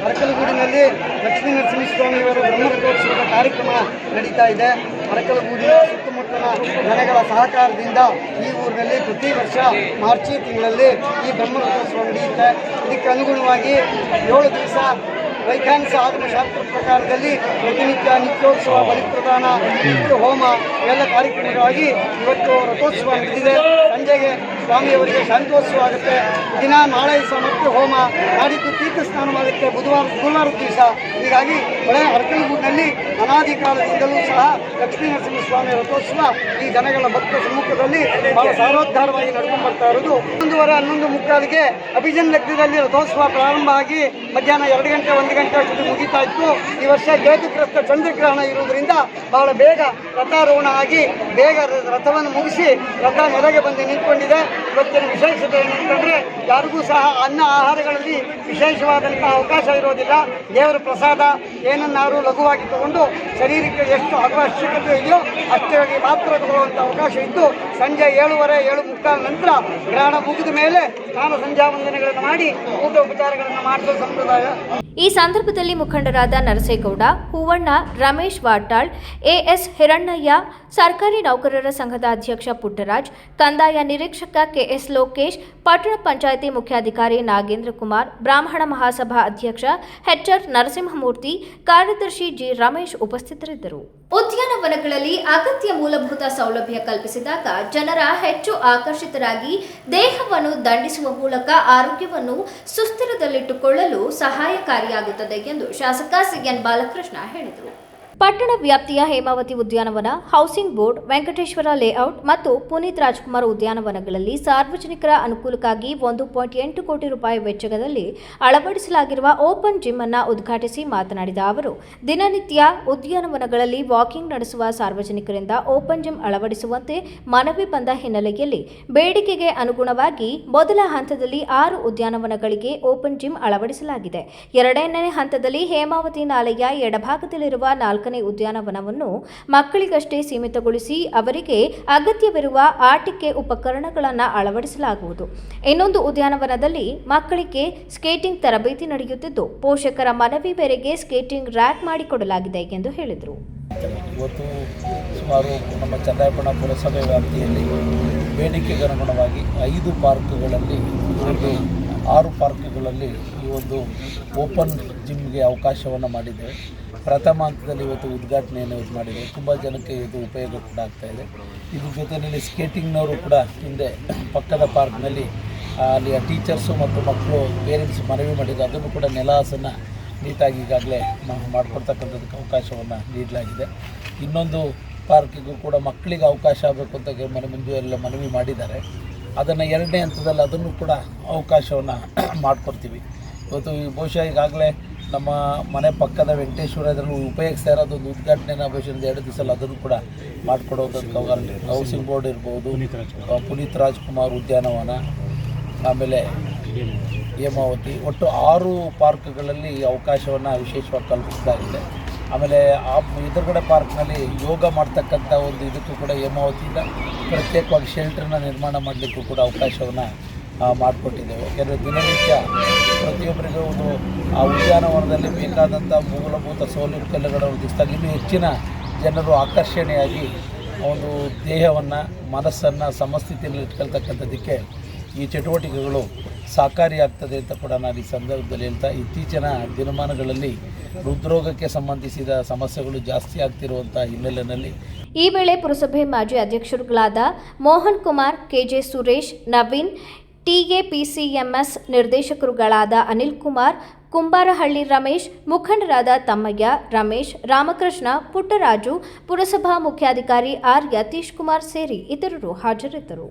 ಅರಕಲಗೂಡಿನಲ್ಲಿ ಲಕ್ಷ್ಮೀ ನರಸಿಂಹಸ್ವಾಮಿಯವರ ಬ್ರಹ್ಮರಥೋತ್ಸವದ ಕಾರ್ಯಕ್ರಮ ನಡೀತಾ ಇದೆ. ಅರಕಲಗೂಡಿನ ಸುತ್ತಮುತ್ತಲ ಜನಗಳ ಸಹಕಾರದಿಂದ ಈ ಊರಿನಲ್ಲಿ ಪ್ರತಿ ವರ್ಷ ಮಾರ್ಚ್ ತಿಂಗಳಲ್ಲಿ ಈ ಬ್ರಹ್ಮರಥೋತ್ಸವ ನಡೆಯುತ್ತೆ. ಇದಕ್ಕೆ ಅನುಗುಣವಾಗಿ 7 ದಿವಸ ವೈಜ್ಞಾನಿಕ ಆಗಮಶಾಸ್ತ್ರ ಪ್ರಕಾರದಲ್ಲಿ ಪ್ರತಿನಿತ್ಯ ನಿತ್ಯೋತ್ಸವ, ಬಲಿಪ್ರದಾನ, ನಿತ್ಯ ಹೋಮ ಎಲ್ಲ ಕಾರ್ಯಕ್ರಮಗಳಾಗಿ ಇವತ್ತು ರಥೋತ್ಸವ ನಡೆದಿದೆ. ಸಂಜೆಗೆ ಸ್ವಾಮಿಯವರಿಗೆ ಶಾಂತೋತ್ಸವ ಆಗುತ್ತೆ. ದಿನ ನಾಳೆ ದಿವಸ ಮತ್ತೆ ಹೋಮ, ನಾಡಿದ್ದು ತೀರ್ಥ ಸ್ನಾನವಾಗುತ್ತೆ ಗುರುವಾರದ ದಿವಸ. ಹೀಗಾಗಿ ಒಳ್ಳೆ ಅರಕಲಗೂಡಿನಲ್ಲಿ ಅನಾದಿ ಕಾಲದಿಂದಲೂ ಸಹ ಲಕ್ಷ್ಮೀ ನರಸಿಂಹ ಸ್ವಾಮಿ ರಥೋತ್ಸವ ಈ ಜನಗಳ ಭಕ್ತ ಸಮ್ಮುಖದಲ್ಲಿ ಬಹಳ ಸಾರೋದ್ಧಾರವಾಗಿ ನಡ್ಕೊಂಡು ಬರ್ತಾ ಇರೋದು. 11:30ಗೆ ಅಭಿಜನ್ ಲಗ್ನದಲ್ಲಿ ರಥೋತ್ಸವ ಪ್ರಾರಂಭ ಆಗಿ ಮಧ್ಯಾಹ್ನ 2 ಗಂಟೆ 1 ಗಂಟೆ ಅಷ್ಟೊತ್ತಿಗೆ ಮುಗಿತಾ ಇತ್ತು. ಈ ವರ್ಷ ಕೇತುಗ್ರಸ್ತ ಚಂದ್ರಗ್ರಹಣ ಇರುವುದರಿಂದ ಬಹಳ ಬೇಗ ರಥಾರೋಹಣ ಆಗಿ ಬೇಗ ರಥವನ್ನು ಮುಗಿಸಿ ರಥ ನೆಲೆಗೆ ಬಂದು ನಿಂತ್ಕೊಂಡಿದೆ. ಇವತ್ತಿನ ವಿಶೇಷತೆ ಏನಂತಂದರೆ ಯಾರಿಗೂ ಸಹ ಅನ್ನ ಆಹಾರಗಳಲ್ಲಿ ವಿಶೇಷವಾದಂತಹ ಅವಕಾಶ ಇರೋದಿಲ್ಲ. ದೇವರ ಪ್ರಸಾದ ಏನನ್ನಾದರೂ ಲಘುವಾಗಿ ತಗೊಂಡು ಶರೀರಕ್ಕೆ ಎಷ್ಟು ಅವಶ್ಯಕತೆ ಇದೆಯೋ ಅಷ್ಟೇ ಮಾತ್ರ ತಗೊಳ್ಳುವಂಥ ಅವಕಾಶ ಇದ್ದು ಸಂಜೆ 7:30 7:45 ನಂತರ ಗ್ರಹಣ ಮುಗಿದ ಮೇಲೆ ಸ್ನಾನ ಸಂಧ್ಯಾ ವಂದನೆಗಳನ್ನು ಮಾಡಿ ಊಟ ಉಪಚಾರಗಳನ್ನು ಮಾಡಿಸುವ ಸಂಪ್ರದಾಯ. ಈ ಸಂದರ್ಭದಲ್ಲಿ ಮುಖಂಡರಾದ ನರಸೇಗೌಡ, ಹೂವಣ್ಣ, ರಮೇಶ್ ವಾಟಾಳ್, ಎಎಸ್ ಹಿರಣ್ಣಯ್ಯ, ಸರ್ಕಾರಿ ನೌಕರರ ಸಂಘದ ಅಧ್ಯಕ್ಷ ಪುಟ್ಟರಾಜ್, ಕಂದಾಯ ನಿರೀಕ್ಷಕ ಕೆಎಸ್ ಲೋಕೇಶ್, ಪಟ್ಟಣ ಪಂಚಾಯಿತಿ ಮುಖ್ಯಾಧಿಕಾರಿ ನಾಗೇಂದ್ರ ಕುಮಾರ್, ಬ್ರಾಹ್ಮಣ ಮಹಾಸಭಾ ಅಧ್ಯಕ್ಷ ಎಚ್ಆರ್ ನರಸಿಂಹಮೂರ್ತಿ, ಕಾರ್ಯದರ್ಶಿ ಜಿ ರಮೇಶ್ ಉಪಸ್ಥಿತರಿದ್ದರು. ಉದ್ಯಾನವನಗಳಲ್ಲಿ ಅಗತ್ಯ ಮೂಲಭೂತ ಸೌಲಭ್ಯ ಕಲ್ಪಿಸಿದಾಗ ಜನರ ಹೆಚ್ಚು ಆಕರ್ಷಿತರಾಗಿ ದೇಹವನ್ನು ದಂಡಿಸುವ ಮೂಲಕ ಆರೋಗ್ಯವನ್ನು ಸುಸ್ಥಿರದಲ್ಲಿಟ್ಟುಕೊಳ್ಳಲು ಸಹಾಯಕಾರಿಯಾಗುತ್ತದೆ ಎಂದು ಶಾಸಕ ಸಿಎನ್ ಬಾಲಕೃಷ್ಣ ಹೇಳಿದರು. ಪಟ್ಟಣ ವ್ಯಾಪ್ತಿಯ ಹೇಮಾವತಿ ಉದ್ಯಾನವನ, ಹೌಸಿಂಗ್ ಬೋರ್ಡ್, ವೆಂಕಟೇಶ್ವರ ಲೇಔಟ್ ಮತ್ತು ಪುನೀತ್ ರಾಜ್ಕುಮಾರ್ ಉದ್ಯಾನವನಗಳಲ್ಲಿ ಸಾರ್ವಜನಿಕರ ಅನುಕೂಲಕ್ಕಾಗಿ 1.8 ಕೋಟಿ ರೂಪಾಯಿ ವೆಚ್ಚದಲ್ಲಿ ಅಳವಡಿಸಲಾಗಿರುವ ಓಪನ್ ಜಿಮ್ ಅನ್ನು ಉದ್ಘಾಟಿಸಿ ಮಾತನಾಡಿದ ಅವರು, ದಿನನಿತ್ಯ ಉದ್ಯಾನವನಗಳಲ್ಲಿ ವಾಕಿಂಗ್ ನಡೆಸುವ ಸಾರ್ವಜನಿಕರಿಂದ ಓಪನ್ ಜಿಮ್ ಅಳವಡಿಸುವಂತೆ ಮನವಿ ಬಂದ ಹಿನ್ನೆಲೆಯಲ್ಲಿ ಬೇಡಿಕೆಗೆ ಅನುಗುಣವಾಗಿ ಮೊದಲ ಹಂತದಲ್ಲಿ 6 ಉದ್ಯಾನವನಗಳಿಗೆ ಓಪನ್ ಜಿಮ್ ಅಳವಡಿಸಲಾಗಿದೆ. ಎರಡನೇ ಹಂತದಲ್ಲಿ ಹೇಮಾವತಿ ನಾಲೆಯ ಎಡಭಾಗದಲ್ಲಿರುವ 4ನೇ ಉದ್ಯಾನವನವನ್ನು ಮಕ್ಕಳಿಗಷ್ಟೇ ಸೀಮಿತಗೊಳಿಸಿ ಅವರಿಗೆ ಅಗತ್ಯವಿರುವ ಆಟಿಕೆ ಉಪಕರಣಗಳನ್ನು ಅಳವಡಿಸಲಾಗುವುದು. ಇನ್ನೊಂದು ಉದ್ಯಾನವನದಲ್ಲಿ ಮಕ್ಕಳಿಗೆ ಸ್ಕೇಟಿಂಗ್ ತರಬೇತಿ ನಡೆಯುತ್ತಿದ್ದು ಪೋಷಕರ ಮನವಿ ಮೇರೆಗೆ ಸ್ಕೇಟಿಂಗ್ ರ್ಯಾಕ್ ಮಾಡಿಕೊಡಲಾಗಿದೆ ಎಂದು ಹೇಳಿದರು. ಇವತ್ತು ಸುಮಾರು ನಮ್ಮ ಚನ್ನರಾಯಪಟ್ಟಣ ಪುರಸಭೆ ವ್ಯಾಪ್ತಿಯಲ್ಲಿ ಬೇಡಿಕೆಗೆ ಅನುಗುಣವಾಗಿ 5 ಪಾರ್ಕ್ಗಳಲ್ಲಿ 6 ಪಾರ್ಕ್ಗಳಲ್ಲಿ ಈ ಒಂದು ಓಪನ್ ಜಿಮ್ಗೆ ಅವಕಾಶವನ್ನು ಮಾಡಿದ್ದೇವೆ. ಪ್ರಥಮ ಹಂತದಲ್ಲಿ ಇವತ್ತು ಉದ್ಘಾಟನೆಯನ್ನು ಮಾಡಿದ್ದೇವೆ. ತುಂಬ ಜನಕ್ಕೆ ಇದು ಉಪಯೋಗ ಕೂಡ ಆಗ್ತಾಯಿದೆ. ಇದ್ರ ಜೊತೆಯಲ್ಲಿ ಸ್ಕೇಟಿಂಗ್ನವರು ಕೂಡ ಹಿಂದೆ ಪಕ್ಕದ ಪಾರ್ಕ್ನಲ್ಲಿ ಅಲ್ಲಿಯ ಟೀಚರ್ಸು ಮತ್ತು ಮಕ್ಕಳು ಪೇರೆಂಟ್ಸ್ ಮನವಿ ಮಾಡಿದ್ದು ಅದನ್ನು ಕೂಡ ನೆಲಹಾಸನ್ನು ನೀಟಾಗಿ ಈಗಾಗಲೇ ಮಾಡಿಕೊಡ್ತಕ್ಕಂಥದ್ದಕ್ಕೆ ಅವಕಾಶವನ್ನು ನೀಡಲಾಗಿದೆ. ಇನ್ನೊಂದು ಪಾರ್ಕಿಗೂ ಕೂಡ ಮಕ್ಕಳಿಗೆ ಅವಕಾಶ ಆಗಬೇಕು ಅಂತ ಮುಂದೆ ಎಲ್ಲ ಮನವಿ ಮಾಡಿದ್ದಾರೆ. ಅದನ್ನು 2ನೇ ಹಂತದಲ್ಲಿ ಅದನ್ನು ಕೂಡ ಅವಕಾಶವನ್ನು ಮಾಡಿಕೊಡ್ತೀವಿ. ಇವತ್ತು ಬಹುಶಃ ಈಗಾಗಲೇ ನಮ್ಮ ಮನೆ ಪಕ್ಕದ ವೆಂಕಟೇಶ್ವರದಲ್ಲಿ ಉಪಯೋಗಿಸ್ತಾ ಇರೋದೊಂದು ಉದ್ಘಾಟನೆಯನ್ನು ಬಹುಶಃ 2 ದಿವಸದಲ್ಲಿ ಅದನ್ನು ಕೂಡ ಮಾಡಿಕೊಡೋದಕ್ಕೆ ಹೌಸಿಂಗ್ ಬೋರ್ಡ್ ಇರ್ಬೋದು, ಪುನೀತ್ ರಾಜ್ಕುಮಾರ್ ಉದ್ಯಾನವನ, ಆಮೇಲೆ ಹೇಮಾವತಿ, ಒಟ್ಟು 6 ಪಾರ್ಕ್ಗಳಲ್ಲಿ ಅವಕಾಶವನ್ನು ವಿಶೇಷವಾಗಿ ಕಲ್ಪಿಸಲಾಗಿದೆ. ಆಮೇಲೆ ಎದುರುಗಡೆ ಪಾರ್ಕ್ನಲ್ಲಿ ಯೋಗ ಮಾಡ್ತಕ್ಕಂಥ ಒಂದು ಇದಕ್ಕೂ ಕೂಡ ಹೇಮಾವತಿಯಿಂದ ಪ್ರತ್ಯೇಕವಾಗಿ ಶೆಲ್ಟರ್ನ ನಿರ್ಮಾಣ ಮಾಡಲಿಕ್ಕೂ ಕೂಡ ಅವಕಾಶವನ್ನು ಮಾಡಿಕೊಟ್ಟಿದ್ದೇವೆ. ಯಾಕಂದರೆ ದಿನನಿತ್ಯ ಪ್ರತಿಯೊಬ್ಬರಿಗೂ ಒಂದು ಆ ಉದ್ಯಾನವನದಲ್ಲಿ ಬೇಕಾದಂಥ ಮೂಲಭೂತ ಸೌಲಭ್ಯಗಳನ್ನು ಒದಗಿಸಿದಾಗ ಇನ್ನೂ ಹೆಚ್ಚಿನ ಜನರು ಆಕರ್ಷಣೆಯಾಗಿ ಒಂದು ದೇಹವನ್ನು ಮನಸ್ಸನ್ನು ಸಮಸ್ಥಿತಿಯಲ್ಲಿ ಇಟ್ಕೊಳ್ತಕ್ಕಂಥದ್ದಕ್ಕೆ ಈ ಚಟುವಟಿಕೆಗಳು ಸಹಕಾರಿಯಾಗ್ತದೆ ಅಂತ ಕೂಡ ನಾನು ಈ ಸಂದರ್ಭದಲ್ಲಿ ಹೇಳ್ತಾ, ಇತ್ತೀಚಿನ ದಿನಮಾನಗಳಲ್ಲಿ ಹೃದ್ರೋಗಕ್ಕೆ ಸಂಬಂಧಿಸಿದ ಸಮಸ್ಯೆಗಳು ಜಾಸ್ತಿ ಆಗ್ತಿರುವಂಥ ಹಿನ್ನೆಲೆಯಲ್ಲಿ ಈ ವೇಳೆ ಪುರಸಭೆ ಮಾಜಿ ಅಧ್ಯಕ್ಷರುಗಳಾದ ಮೋಹನ್ ಕುಮಾರ್, ಕೆಜೆ ಸುರೇಶ್, ನವೀನ್, ಟಿಎಪಿಸಿಎಂಎಸ್ ನಿರ್ದೇಶಕರುಗಳಾದ ಅನಿಲ್ ಕುಮಾರ್, ಕುಂಬಾರಹಳ್ಳಿ ರಮೇಶ್, ಮುಖಂಡರಾದ ತಮ್ಮಯ್ಯ, ರಮೇಶ್, ರಾಮಕೃಷ್ಣ, ಪುಟ್ಟರಾಜು, ಪುರಸಭಾ ಮುಖ್ಯಾಧಿಕಾರಿ ಆರ್ ಯತೀಶ್ ಕುಮಾರ್ ಸೇರಿ ಇತರರು ಹಾಜರಿದ್ದರು.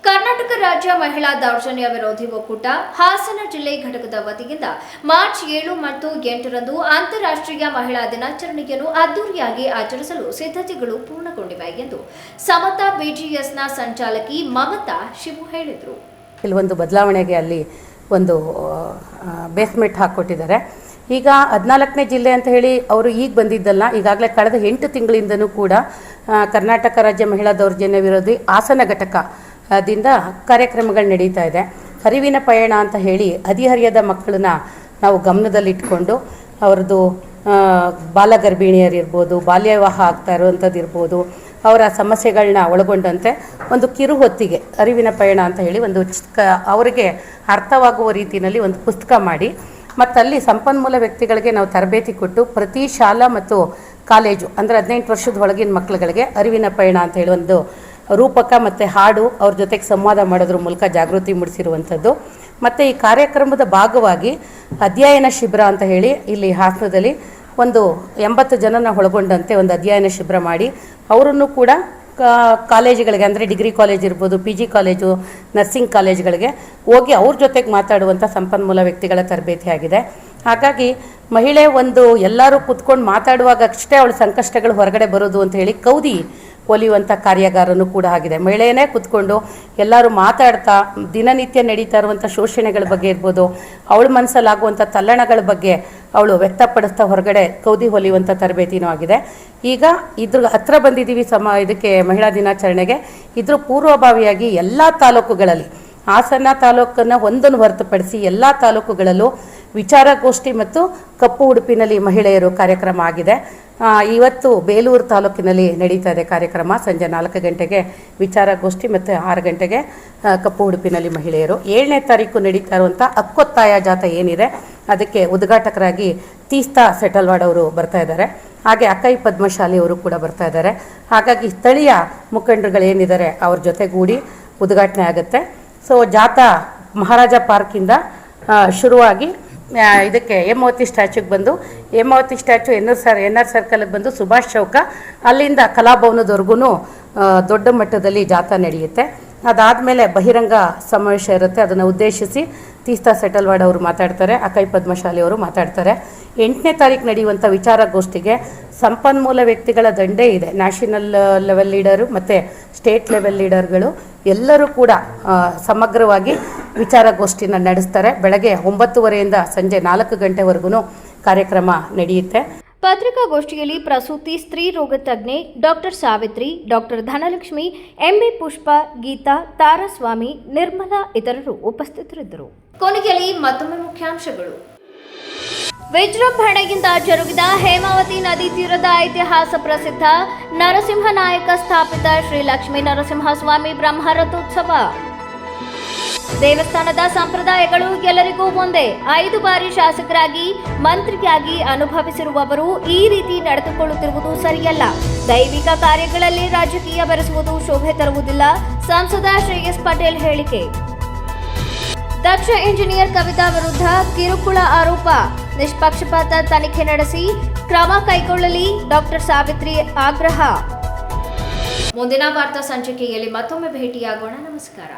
ಕರ್ನಾಟಕ ರಾಜ್ಯ ಮಹಿಳಾ ದೌರ್ಜನ್ಯ ವಿರೋಧಿ ಒಕ್ಕೂಟ ಹಾಸನ ಜಿಲ್ಲೆ ಘಟಕದ ವತಿಯಿಂದ ಮಾರ್ಚ್ 7 ಮತ್ತು 8ರಂದು ಅಂತಾರಾಷ್ಟ್ರೀಯ ಮಹಿಳಾ ದಿನಾಚರಣೆಯನ್ನು ಅದ್ದೂರಿಯಾಗಿ ಆಚರಿಸಲು ಸಿದ್ಧತೆಗಳು ಪೂರ್ಣಗೊಂಡಿವೆ ಎಂದು ಸಮತಾ ಬಿಜಿಎಸ್ನ ಸಂಚಾಲಕಿ ಮಮತಾ ಶಿವು ಹೇಳಿದರು. ಕೆಲವೊಂದು ಬದಲಾವಣೆಗೆ ಅಲ್ಲಿ ಒಂದು ಬೇಸ್ಮೆಂಟ್ ಹಾಕ್ಕೊಟ್ಟಿದ್ದಾರೆ. ಈಗ 14ನೇ ಜಿಲ್ಲೆ ಅಂತ ಹೇಳಿ ಅವರು ಈಗ ಬಂದಿದ್ದಲ್ಲ, ಈಗಾಗಲೇ ಕಳೆದ 8 ತಿಂಗಳಿಂದನೂ ಕೂಡ ಕರ್ನಾಟಕ ರಾಜ್ಯ ಮಹಿಳಾ ದೌರ್ಜನ್ಯ ವಿರೋಧಿ ಹಾಸನ ಘಟಕದಿಂದ ಕಾರ್ಯಕ್ರಮಗಳು ನಡೀತಾ ಇದೆ. ಅರಿವಿನ ಪಯಣ ಅಂತ ಹೇಳಿ ಹದಿಹರಿಯದ ಮಕ್ಕಳನ್ನ ನಾವು ಗಮನದಲ್ಲಿಟ್ಕೊಂಡು ಅವ್ರದ್ದು ಬಾಲಗರ್ಭಿಣಿಯರಿರ್ಬೋದು, ಬಾಲ್ಯ ವಿವಾಹ ಆಗ್ತಾ ಇರುವಂಥದ್ದು ಇರ್ಬೋದು, ಅವರ ಸಮಸ್ಯೆಗಳನ್ನ ಒಳಗೊಂಡಂತೆ ಒಂದು ಕಿರು ಹೊತ್ತಿಗೆ ಅರಿವಿನ ಪಯಣ ಅಂತ ಹೇಳಿ ಒಂದು ಅವರಿಗೆ ಅರ್ಥವಾಗುವ ರೀತಿಯಲ್ಲಿ ಒಂದು ಪುಸ್ತಕ ಮಾಡಿ ಮತ್ತು ಅಲ್ಲಿ ಸಂಪನ್ಮೂಲ ವ್ಯಕ್ತಿಗಳಿಗೆ ನಾವು ತರಬೇತಿ ಕೊಟ್ಟು ಪ್ರತಿ ಶಾಲಾ ಮತ್ತು ಕಾಲೇಜು ಅಂದರೆ 18 ವರ್ಷದ ಒಳಗಿನ ಮಕ್ಕಳುಗಳಿಗೆ ಅರಿವಿನ ಪಯಣ ಅಂತ ಹೇಳಿ ಒಂದು ರೂಪಕ ಮತ್ತು ಹಾಡು ಅವ್ರ ಜೊತೆಗೆ ಸಂವಾದ ಮಾಡೋದ್ರ ಮೂಲಕ ಜಾಗೃತಿ ಮೂಡಿಸಿರುವಂಥದ್ದು. ಮತ್ತು ಈ ಕಾರ್ಯಕ್ರಮದ ಭಾಗವಾಗಿ ಅಧ್ಯಯನ ಶಿಬಿರ ಅಂತ ಹೇಳಿ ಇಲ್ಲಿ ಹಾಸನದಲ್ಲಿ ಒಂದು 80 ಜನನ ಒಳಗೊಂಡಂತೆ ಒಂದು ಅಧ್ಯಯನ ಶಿಬಿರ ಮಾಡಿ ಅವರನ್ನು ಕೂಡ ಕಾಲೇಜುಗಳಿಗೆ ಅಂದರೆ ಡಿಗ್ರಿ ಕಾಲೇಜ್ ಇರ್ಬೋದು, PG ಕಾಲೇಜು, ನರ್ಸಿಂಗ್ ಕಾಲೇಜುಗಳಿಗೆ ಹೋಗಿ ಅವ್ರ ಜೊತೆಗೆ ಮಾತಾಡುವಂಥ ಸಂಪನ್ಮೂಲ ವ್ಯಕ್ತಿಗಳ ತರಬೇತಿ ಆಗಿದೆ. ಹಾಗಾಗಿ ಮಹಿಳೆ ಒಂದು ಎಲ್ಲರೂ ಕೂತ್ಕೊಂಡು ಮಾತಾಡುವಾಗ ಅಷ್ಟೇ ಅವಳ ಸಂಕಷ್ಟಗಳು ಹೊರಗಡೆ ಬರೋದು ಅಂತ ಹೇಳಿ ಕೌದಿ ಹೊಲಿಯುವಂಥ ಕಾರ್ಯಾಗಾರನೂ ಕೂಡ ಆಗಿದೆ. ಮಹಿಳೆಯೇ ಕೂತ್ಕೊಂಡು ಎಲ್ಲರೂ ಮಾತಾಡ್ತಾ ದಿನನಿತ್ಯ ನಡೀತಾ ಇರುವಂಥ ಶೋಷಣೆಗಳ ಬಗ್ಗೆ ಇರ್ಬೋದು, ಅವಳ ಮನಸ್ಸಲ್ಲಾಗುವಂಥ ತಲ್ಲಣಗಳ ಬಗ್ಗೆ ಅವಳು ವ್ಯಕ್ತಪಡಿಸ್ತಾ ಹೊರಗಡೆ ಕೌದಿ ಹೊಲಿಯುವಂಥ ತರಬೇತಿನೂ ಆಗಿದೆ. ಈಗ ಇದ್ರ ಹತ್ರ ಬಂದಿದ್ದೀವಿ ಇದಕ್ಕೆ ಮಹಿಳಾ ದಿನಾಚರಣೆಗೆ. ಇದ್ರ ಪೂರ್ವಭಾವಿಯಾಗಿ ಎಲ್ಲ ತಾಲೂಕುಗಳಲ್ಲಿ, ಹಾಸನ ತಾಲೂಕನ್ನು ಒಂದನ್ನು ಹೊರತುಪಡಿಸಿ ಎಲ್ಲ ತಾಲೂಕುಗಳಲ್ಲೂ ವಿಚಾರಗೋಷ್ಠಿ ಮತ್ತು ಕಪ್ಪು ಉಡುಪಿನಲ್ಲಿ ಮಹಿಳೆಯರು ಕಾರ್ಯಕ್ರಮ ಆಗಿದೆ. ಇವತ್ತು ಬೇಲೂರು ತಾಲೂಕಿನಲ್ಲಿ ನಡೀತಾ ಇದೆ ಕಾರ್ಯಕ್ರಮ. ಸಂಜೆ 4 ಗಂಟೆಗೆ ವಿಚಾರಗೋಷ್ಠಿ ಮತ್ತು 6 ಗಂಟೆಗೆ ಕಪ್ಪು ಉಡುಪಿನಲ್ಲಿ ಮಹಿಳೆಯರು. 7ನೇ ತಾರೀಕು ನಡೀತಾ ಇರುವಂಥ ಹಕ್ಕೊತ್ತಾಯ ಜಾಥಾ ಏನಿದೆ ಅದಕ್ಕೆ ಉದ್ಘಾಟಕರಾಗಿ ತೀಸ್ತಾ ಸೆಟಲ್ವಾಡ್ ಅವರು ಬರ್ತಾ ಇದ್ದಾರೆ. ಹಾಗೆ ಅಕ್ಕೈ ಪದ್ಮಶಾಲಿ ಅವರು ಕೂಡ ಬರ್ತಾ ಇದ್ದಾರೆ. ಹಾಗಾಗಿ ಸ್ಥಳೀಯ ಮುಖಂಡರುಗಳೇನಿದ್ದಾರೆ ಅವ್ರ ಜೊತೆಗೂಡಿ ಉದ್ಘಾಟನೆ ಆಗುತ್ತೆ. ಸೊ ಜಾಥಾ ಮಹಾರಾಜ ಪಾರ್ಕಿಂದ ಶುರುವಾಗಿ ಇದಕ್ಕೆ ಹೇಮಾವತಿ ಸ್ಟ್ಯಾಚ್ಯೂಗೆ ಬಂದು, ಹೇಮಾವತಿ ಸ್ಟ್ಯಾಚ್ಯೂ ಎನ್ ಆರ್ ಸರ್ಕಲ್ಗೆ ಬಂದು ಸುಭಾಷ್ ಚೌಕ, ಅಲ್ಲಿಂದ ಕಲಾಭವನದವರೆಗೂ ದೊಡ್ಡ ಮಟ್ಟದಲ್ಲಿ ಜಾಥಾ ನಡೆಯುತ್ತೆ. ಅದಾದಮೇಲೆ ಬಹಿರಂಗ ಸಮಾವೇಶ ಇರುತ್ತೆ. ಅದನ್ನು ಉದ್ದೇಶಿಸಿ ತೀಸ್ತಾ ಸೆಟಲ್ವಾಡ್ ಅವರು ಮಾತಾಡ್ತಾರೆ, ಅಕ್ಕೈ ಪದ್ಮಶಾಲಿ ಅವರು ಮಾತಾಡ್ತಾರೆ. 8ನೇ ತಾರೀಕು ನಡೆಯುವಂಥ ವಿಚಾರಗೋಷ್ಠಿಗೆ ಸಂಪನ್ಮೂಲ ವ್ಯಕ್ತಿಗಳ ದಂಡೇ ಇದೆ. ನ್ಯಾಷನಲ್ ಲೆವೆಲ್ ಲೀಡರು ಮತ್ತು ಸ್ಟೇಟ್ ಲೆವೆಲ್ ಲೀಡರ್ಗಳು ಎಲ್ಲರೂ ಕೂಡ ಸಮಗ್ರವಾಗಿ ವಿಚಾರಗೋಷ್ಠಿನ ನಡೆಸ್ತಾರೆ. ಬೆಳಗ್ಗೆ 9:30ಯಿಂದ ಸಂಜೆ 4 ಗಂಟೆವರೆಗೂ ಕಾರ್ಯಕ್ರಮ ನಡೆಯುತ್ತೆ. ಪತ್ರಿಕಾಗೋಷ್ಠಿಯಲ್ಲಿ ಪ್ರಸೂತಿ ಸ್ತ್ರೀ ರೋಗ ತಜ್ಞೆ doctor Savitri, doctor Dhanalakshmi, M B Pushpa, Geetha, Taraswamy, Nirmala ಇತರರು ಉಪಸ್ಥಿತರಿದ್ದರು. ಕೊನೆಯಲ್ಲಿ ಮತ್ತೊಮ್ಮೆ ಮುಖ್ಯಾಂಶಗಳು. ವಿಜೃಂಭಣೆಯಿಂದ ಜರುಗಿದ ಹೇಮಾವತಿ ನದಿ ತೀರದ ಇತಿಹಾಸ ಪ್ರಸಿದ್ಧ ನರಸಿಂಹನಾಯಕ ಸ್ಥಾಪಿತ ಶ್ರೀ ಲಕ್ಷ್ಮೀ ನರಸಿಂಹಸ್ವಾಮಿ ಬ್ರಹ್ಮರಥೋತ್ಸವ. ದೇವಸ್ಥಾನದ ಸಂಪ್ರದಾಯಗಳು ಎಲ್ಲರಿಗೂ ಒಂದೇ. 5 ಬಾರಿ ಶಾಸಕರಾಗಿ ಮಂತ್ರಿಯಾಗಿ ಅನುಭವಿಸಿರುವವರು ಈ ರೀತಿ ನಡೆದುಕೊಳ್ಳುತ್ತಿರುವುದು ಸರಿಯಲ್ಲ. ದೈವಿಕ ಕಾರ್ಯಗಳಲ್ಲಿ ರಾಜಕೀಯ ಬೆರೆಸುವುದು ಶೋಭೆ ತರುವುದಿಲ್ಲ. ಸಂಸದ ಶ್ರೇಯಸ್ ಪಟೇಲ್ ಹೇಳಿಕೆ. ದಕ್ಷ ಇಂಜಿನಿಯರ್ ಕವಿತಾ ವಿರುದ್ಧ ಕಿರುಕುಳ ಆರೋಪ. ನಿಷ್ಪಕ್ಷಪಾತ ತನಿಖೆ ನಡೆಸಿ ಕ್ರಮ ಕೈಗೊಳ್ಳಲಿ ಡಾಕ್ಟರ್ ಸಾವಿತ್ರಿ ಆಗ್ರಹ. ಮುಂದಿನ ವಾರ್ತಾ ಸಂಚಿಕೆಯಲ್ಲಿ ಮತ್ತೊಮ್ಮೆ ಭೇಟಿಯಾಗೋಣ. ನಮಸ್ಕಾರ.